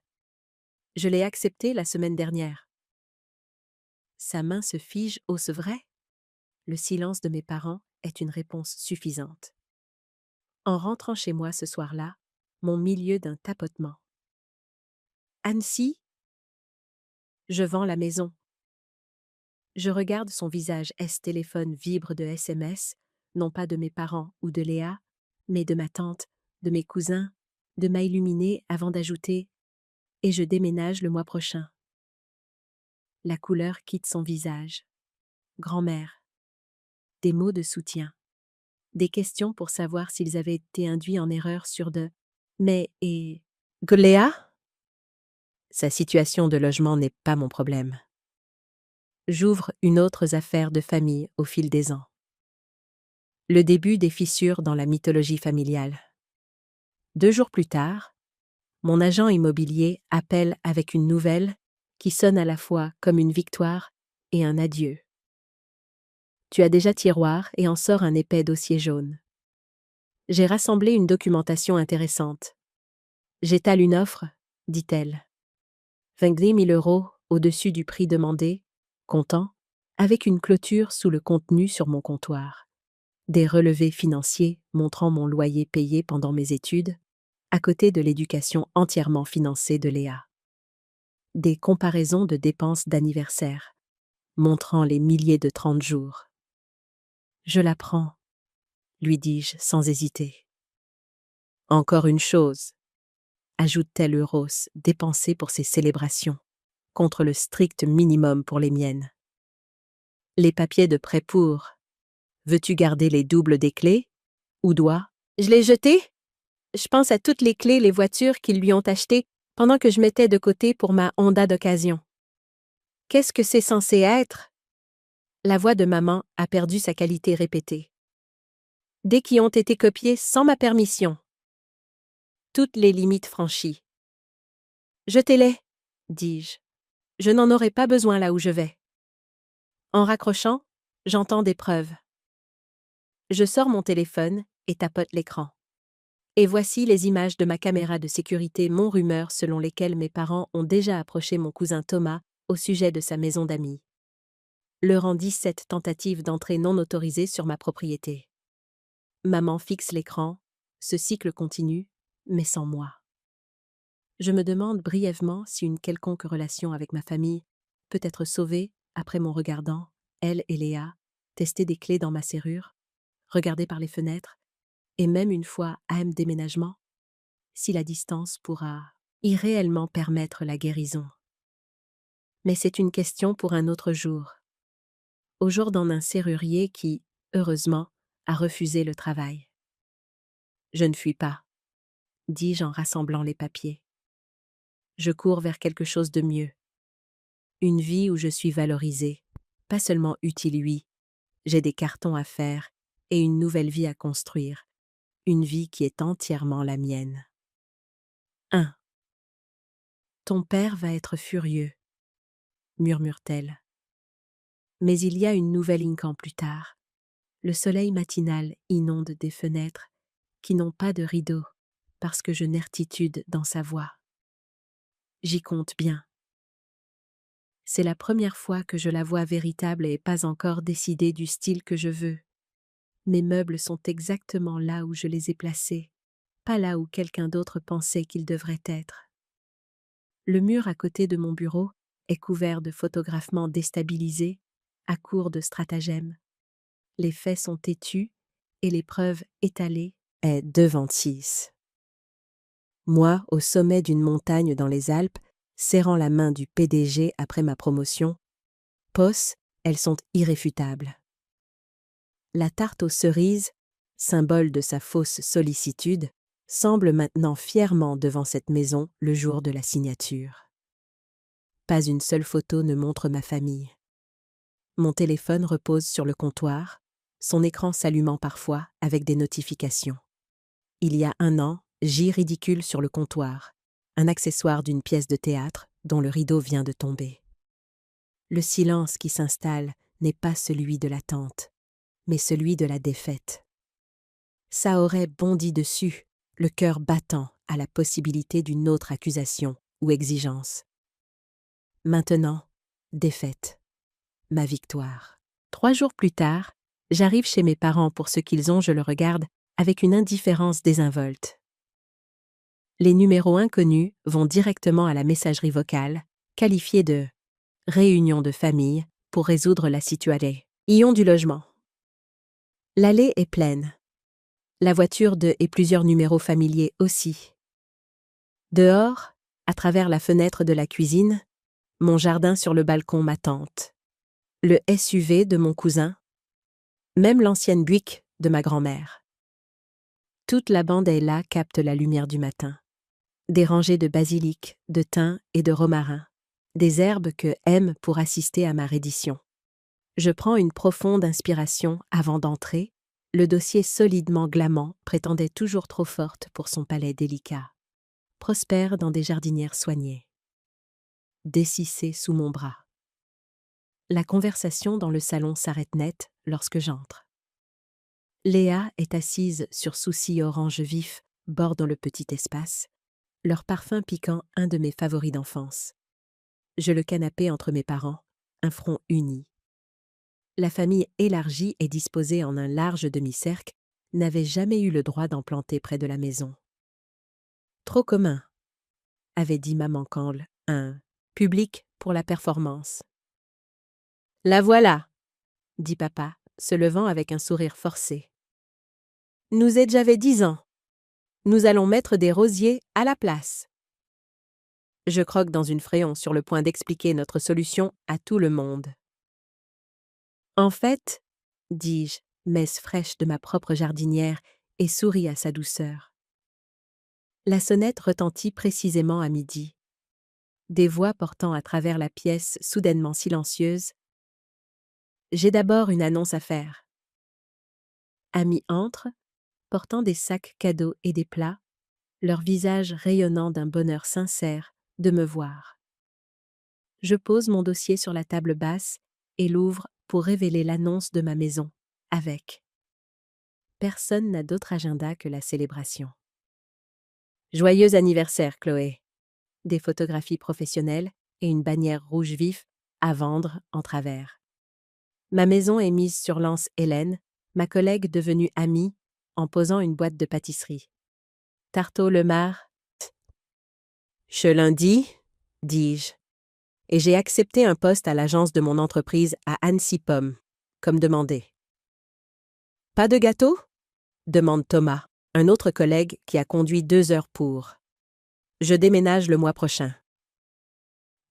Je l'ai acceptée la semaine dernière. Sa main se fige, ose vrai? Le silence de mes parents est une réponse suffisante. En rentrant chez moi ce soir-là, mon milieu d'un tapotement. Annecy? Je vends la maison. Je regarde son visage, téléphone vibre de SMS, non pas de mes parents ou de Léa, mais de ma tante, de mes cousins, de ma illuminée avant d'ajouter « et je déménage le mois prochain ». La couleur quitte son visage. Grand-mère. Des mots de soutien. Des questions pour savoir s'ils avaient été induits en erreur sur de « mais et… Léa ?» Sa situation de logement n'est pas mon problème. J'ouvre une autre affaire de famille au fil des ans. Le début des fissures dans la mythologie familiale. 2 jours plus tard, mon agent immobilier appelle avec une nouvelle qui sonne à la fois comme une victoire et un adieu. Tu as déjà tiroir et en sors un épais dossier jaune. J'ai rassemblé une documentation intéressante. J'étale une offre, dit-elle. 20 000 € au-dessus du prix demandé, comptant, avec une clôture sous le contenu sur mon comptoir. Des relevés financiers montrant mon loyer payé pendant mes études, à côté de l'éducation entièrement financée de Léa. Des comparaisons de dépenses d'anniversaire, montrant les milliers de 30 jours. Je la prends, lui dis-je sans hésiter. Encore une chose, ajoute-t-elle heureuse, dépensée pour ses célébrations, contre le strict minimum pour les miennes. Les papiers de prêt pour. Veux-tu garder les doubles des clés? Ou dois? Je l'ai jeté? Je pense à toutes les clés, les voitures qu'ils lui ont achetées pendant que je mettais de côté pour ma Honda d'occasion. Qu'est-ce que c'est censé être? La voix de maman a perdu sa qualité répétée. Dès qu'ils ont été copiés sans ma permission. Toutes les limites franchies. Jetez-les, dis-je. Je n'en aurai pas besoin là où je vais. En raccrochant, j'entends des preuves. Je sors mon téléphone et tapote l'écran. Et voici les images de ma caméra de sécurité, mon rumeur selon lesquelles mes parents ont déjà approché mon cousin Thomas au sujet de sa maison d'amis. Le rend 17 tentatives d'entrée non autorisées sur ma propriété. Maman fixe l'écran, ce cycle continue, mais sans moi. Je me demande brièvement si une quelconque relation avec ma famille peut être sauvée après mon regardant, elle et Léa, tester des clés dans ma serrure, regarder par les fenêtres, et même une fois à un déménagement, si la distance pourra irréellement permettre la guérison. Mais c'est une question pour un autre jour. Au jour d'un serrurier qui, heureusement, a refusé le travail. Je ne fuis pas, dis-je en rassemblant les papiers. Je cours vers quelque chose de mieux. Une vie où je suis valorisée, pas seulement utile, oui. J'ai des cartons à faire et une nouvelle vie à construire. Une vie qui est entièrement la mienne. 1. Ton père va être furieux, murmure-t-elle. Mais il y a une nouvelle incan plus tard. Le soleil matinal inonde des fenêtres qui n'ont pas de rideaux parce que je n'ertitude dans sa voix. J'y compte bien. C'est la première fois que je la vois véritable et pas encore décidée du style que je veux. Mes meubles sont exactement là où je les ai placés, pas là où quelqu'un d'autre pensait qu'ils devraient être. Le mur à côté de mon bureau est couvert de photographements déstabilisés, à court de stratagèmes. Les faits sont têtus et les preuves étalées est devant 6. Moi, au sommet d'une montagne dans les Alpes, serrant la main du PDG après ma promotion, POS, elles sont irréfutables. La tarte aux cerises, symbole de sa fausse sollicitude, semble maintenant fièrement devant cette maison le jour de la signature. Pas une seule photo ne montre ma famille. Mon téléphone repose sur le comptoir, son écran s'allumant parfois avec des notifications. Il y a 1 an, J ridicule sur le comptoir, un accessoire d'une pièce de théâtre dont le rideau vient de tomber. Le silence qui s'installe n'est pas celui de l'attente, mais celui de la défaite. Ça aurait bondi dessus, le cœur battant à la possibilité d'une autre accusation ou exigence. Maintenant, défaite. Ma victoire. 3 jours plus tard, j'arrive chez mes parents pour ce qu'ils ont, je le regarde avec une indifférence désinvolte. Les numéros inconnus vont directement à la messagerie vocale, qualifiée de « réunion de famille » pour résoudre la situation. Ion du logement. L'allée est pleine. La voiture de et plusieurs numéros familiers aussi. Dehors, à travers la fenêtre de la cuisine, mon jardin sur le balcon m'attente. Le SUV de mon cousin, même l'ancienne Buick de ma grand-mère. Toute la bande est là, capte la lumière du matin. Des rangées de basilic, de thym et de romarin, des herbes que aime pour assister à ma reddition. Je prends une profonde inspiration avant d'entrer, le dossier solidement glamant prétendait toujours trop forte pour son palais délicat. Prospère dans des jardinières soignées. dessicée sous mon bras. La conversation dans le salon s'arrête net lorsque j'entre. Léa est assise sur soucis orange vif bordant le petit espace, leur parfum piquant un de mes favoris d'enfance. Je le canapé entre mes parents, un front uni. La famille élargie et disposée en un large demi-cercle n'avait jamais eu le droit d'en planter près de la maison. Trop commun, avait dit maman Cangle, un public pour la performance. La voilà, dit papa, se levant avec un sourire forcé. Nous êtes j'avais 10 ans. Nous allons mettre des rosiers à la place. Je croque dans une Fréon sur le point d'expliquer notre solution à tout le monde. En fait, dis-je, messe fraîche de ma propre jardinière, et souris à sa douceur. La sonnette retentit précisément à midi. Des voix portant à travers la pièce soudainement silencieuse. J'ai d'abord une annonce à faire. Ami entre, portant des sacs cadeaux et des plats, leur visage rayonnant d'un bonheur sincère de me voir. Je pose mon dossier sur la table basse et l'ouvre pour révéler l'annonce de ma maison, avec. Personne n'a d'autre agenda que la célébration. Joyeux anniversaire, Chloé. Des photographies professionnelles et une bannière rouge vif à vendre en travers. Ma maison est mise sur l'anse Hélène, ma collègue devenue amie, en posant une boîte de pâtisserie. Tarteau Lemar. Je lundi, dis-je, et j'ai accepté un poste à l'agence de mon entreprise à Annecy-Pomme, comme demandé. Pas de gâteau? Demande Thomas, un autre collègue qui a conduit 2 heures pour. Je déménage le mois prochain.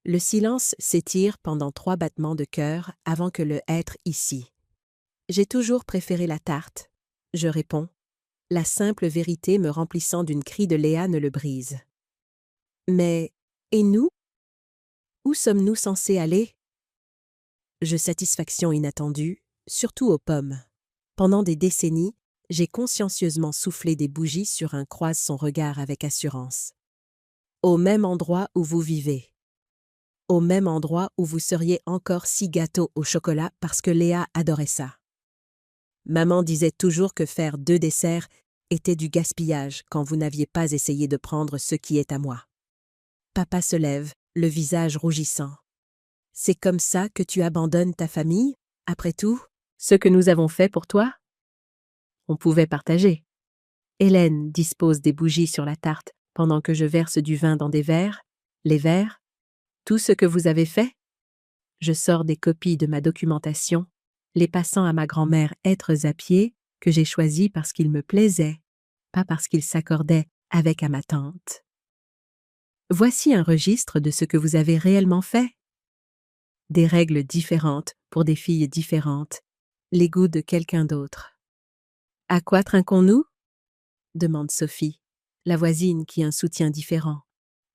Le silence s'étire pendant 3 battements de cœur avant que le être ici. J'ai toujours préféré la tarte, je réponds, la simple vérité me remplissant d'une crie de Léa ne le brise. Mais, et nous? Où sommes-nous censés aller? Je satisfaction inattendue, surtout aux pommes. Pendant des décennies, j'ai consciencieusement soufflé des bougies sur un croise son regard avec assurance. Au même endroit où vous vivez. Au même endroit où vous seriez encore si gâteau au chocolat parce que Léa adorait ça. Maman disait toujours que faire 2 desserts était du gaspillage quand vous n'aviez pas essayé de prendre ce qui est à moi. Papa se lève, le visage rougissant. C'est comme ça que tu abandonnes ta famille, après tout, ce que nous avons fait pour toi? On pouvait partager. Hélène dispose des bougies sur la tarte pendant que je verse du vin dans des verres, les verres, tout ce que vous avez fait? Je sors des copies de ma documentation, les passant à ma grand-mère êtres à pied, que j'ai choisis parce qu'ils me plaisaient, pas parce qu'ils s'accordaient avec à ma tante. Voici un registre de ce que vous avez réellement fait. Des règles différentes pour des filles différentes, les goûts de quelqu'un d'autre. À quoi trinquons-nous? Demande Sophie, la voisine qui a un soutien différent,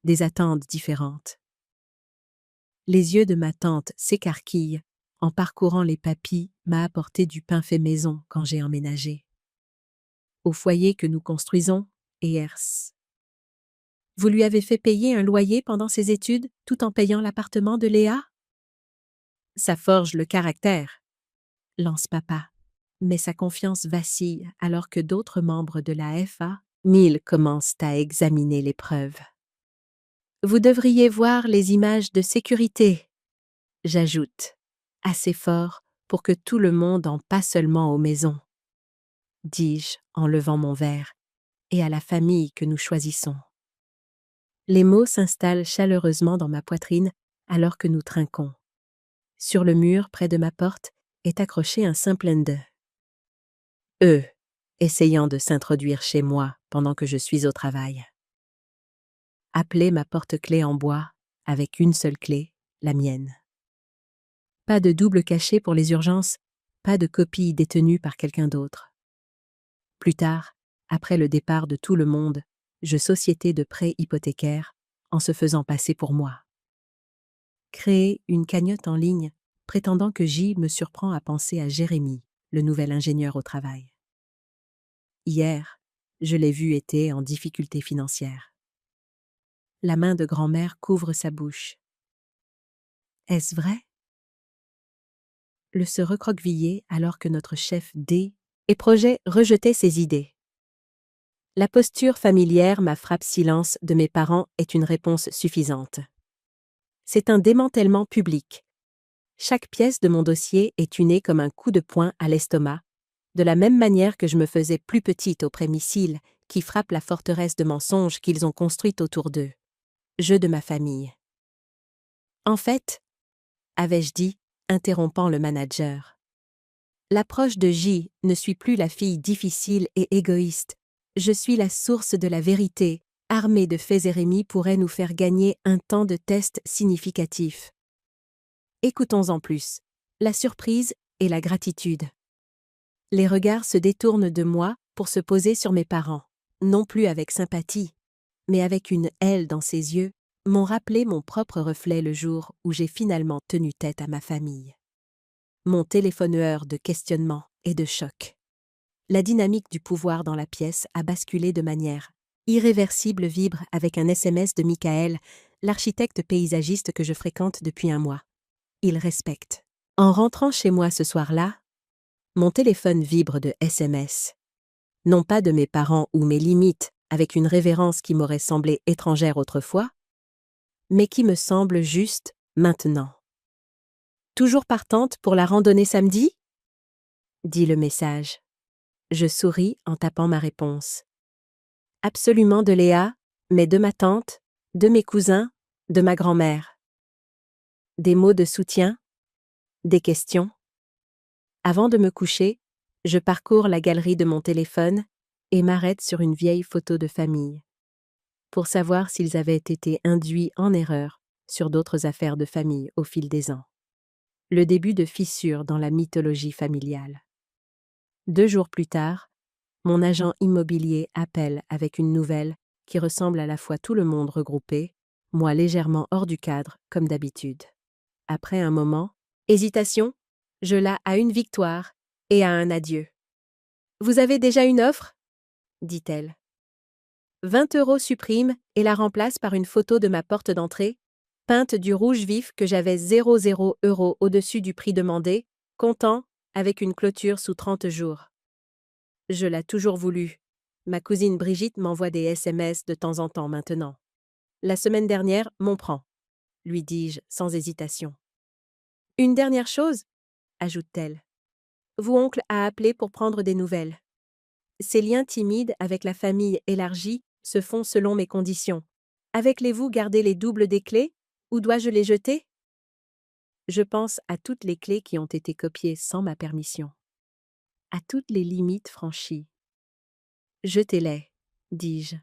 des attentes différentes. Les yeux de ma tante s'écarquillent en parcourant les papilles m'a apporté du pain fait maison quand j'ai emménagé. Au foyer que nous construisons, et Hers. Vous lui avez fait payer un loyer pendant ses études tout en payant l'appartement de Léa? Ça forge le caractère, lance papa, mais sa confiance vacille alors que d'autres membres de la FA, mille commencent à examiner les preuves. Vous devriez voir les images de sécurité, j'ajoute, assez fort pour que tout le monde en passe seulement aux maisons, dis-je en levant mon verre, et à la famille que nous choisissons. Les mots s'installent chaleureusement dans ma poitrine alors que nous trinquons. Sur le mur, près de ma porte, est accroché un Simplende. Eux, essayant de s'introduire chez moi pendant que je suis au travail. Appelez ma porte-clés en bois, avec une seule clé, la mienne. Pas de double cachet pour les urgences, pas de copie détenue par quelqu'un d'autre. Plus tard, après le départ de tout le monde, je société de prêt hypothécaire en se faisant passer pour moi. Créer une cagnotte en ligne, prétendant que J me surprend à penser à Jérémy, le nouvel ingénieur au travail. Hier, je l'ai vu était en difficulté financière. La main de grand-mère couvre sa bouche. Est-ce vrai? Le se recroqueviller alors que notre chef D et projet rejetait ses idées. La posture familière, ma frappe silence de mes parents est une réponse suffisante. C'est un démantèlement public. Chaque pièce de mon dossier est tunée comme un coup de poing à l'estomac, de la même manière que je me faisais plus petite auprès missiles qui frappent la forteresse de mensonges qu'ils ont construite autour d'eux. Jeu de ma famille. En fait, avais-je dit, interrompant le manager. L'approche de J ne suis plus la fille difficile et égoïste. Je suis la source de la vérité, armée de faits et rémis pourrait nous faire gagner un temps de test significatif. Écoutons en plus. La surprise et la gratitude. Les regards se détournent de moi pour se poser sur mes parents, non plus avec sympathie, mais avec une aile dans ses yeux, m'ont rappelé mon propre reflet le jour où j'ai finalement tenu tête à ma famille. Mon téléphoneur de questionnement et de choc. La dynamique du pouvoir dans la pièce a basculé de manière irréversible vibre avec un SMS de Michael, l'architecte paysagiste que je fréquente depuis un mois. Il respecte. En rentrant chez moi ce soir-là, mon téléphone vibre de SMS. Non pas de mes parents ou mes limites, avec une révérence qui m'aurait semblé étrangère autrefois, mais qui me semble juste maintenant. Toujours partante pour la randonnée samedi? Dit le message. Je souris en tapant ma réponse. Absolument de Léa, mais de ma tante, de mes cousins, de ma grand-mère. Des mots de soutien, des questions. Avant de me coucher, je parcours la galerie de mon téléphone et m'arrête sur une vieille photo de famille, pour savoir s'ils avaient été induits en erreur sur d'autres affaires de famille au fil des ans. Le début de fissures dans la mythologie familiale. 2 jours plus tard, mon agent immobilier appelle avec une nouvelle qui ressemble à la fois tout le monde regroupé, moi légèrement hors du cadre, comme d'habitude. Après un moment, hésitation, je la à une victoire et à un adieu. « Vous avez déjà une offre ?» dit-elle. 20 € supprime et la remplace par une photo de ma porte d'entrée, peinte du rouge vif que j'avais 0,0 € au-dessus du prix demandé, comptant avec une clôture sous 30 jours. Je l'ai toujours voulu. Ma cousine Brigitte m'envoie des SMS de temps en temps maintenant. La semaine dernière, m'en prend, lui dis-je sans hésitation. Une dernière chose, ajoute-t-elle. Vous oncle a appelé pour prendre des nouvelles. Ces liens timides avec la famille élargie se font selon mes conditions. Avec-les-vous garder les doubles des clés, ou dois-je les jeter? Je pense à toutes les clés qui ont été copiées sans ma permission. À toutes les limites franchies. Jetez-les, dis-je.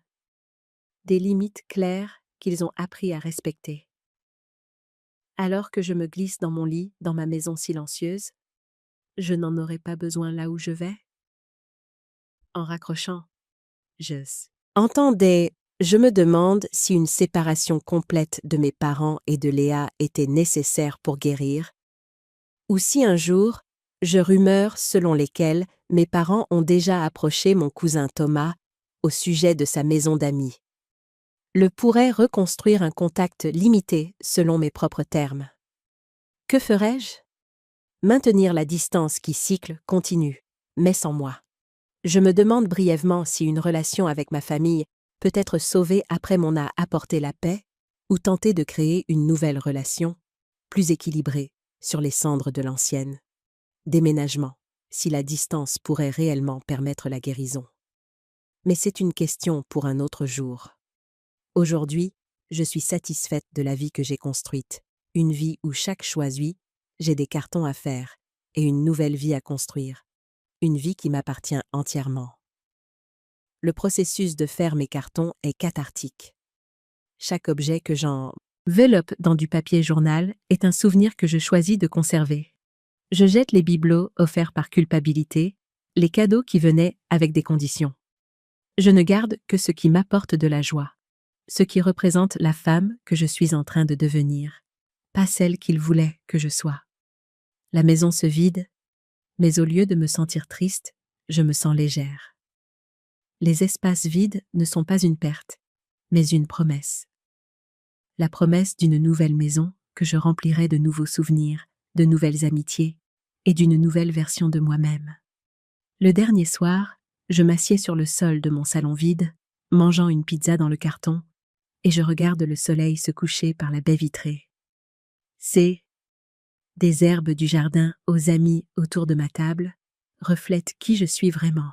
Des limites claires qu'ils ont appris à respecter. Alors que je me glisse dans mon lit, dans ma maison silencieuse, je n'en aurai pas besoin là où je vais. En raccrochant, entendez, je me demande si une séparation complète de mes parents et de Léa était nécessaire pour guérir, ou si un jour, je rumeurs selon lesquelles mes parents ont déjà approché mon cousin Thomas au sujet de sa maison d'amis. Le pourrait reconstruire un contact limité selon mes propres termes. Que ferais-je? Maintenir la distance qui cycle continue, mais sans moi. Je me demande brièvement si une relation avec ma famille peut être sauvée après m'en a apporté la paix, ou tenter de créer une nouvelle relation, plus équilibrée, sur les cendres de l'ancienne. Déménagement, si la distance pourrait réellement permettre la guérison. Mais c'est une question pour un autre jour. Aujourd'hui, je suis satisfaite de la vie que j'ai construite, une vie où chaque choix j'ai des cartons à faire et une nouvelle vie à construire, une vie qui m'appartient entièrement. Le processus de faire mes cartons est cathartique. Chaque objet que j'enveloppe dans du papier journal est un souvenir que je choisis de conserver. Je jette les bibelots offerts par culpabilité, les cadeaux qui venaient avec des conditions. Je ne garde que ce qui m'apporte de la joie, ce qui représente la femme que je suis en train de devenir, pas celle qu'il voulait que je sois. La maison se vide, mais au lieu de me sentir triste, je me sens légère. Les espaces vides ne sont pas une perte, mais une promesse. La promesse d'une nouvelle maison que je remplirai de nouveaux souvenirs, de nouvelles amitiés et d'une nouvelle version de moi-même. Le dernier soir, je m'assieds sur le sol de mon salon vide, mangeant une pizza dans le carton, et je regarde le soleil se coucher par la baie vitrée. C'est des herbes du jardin aux amis autour de ma table reflètent qui je suis vraiment.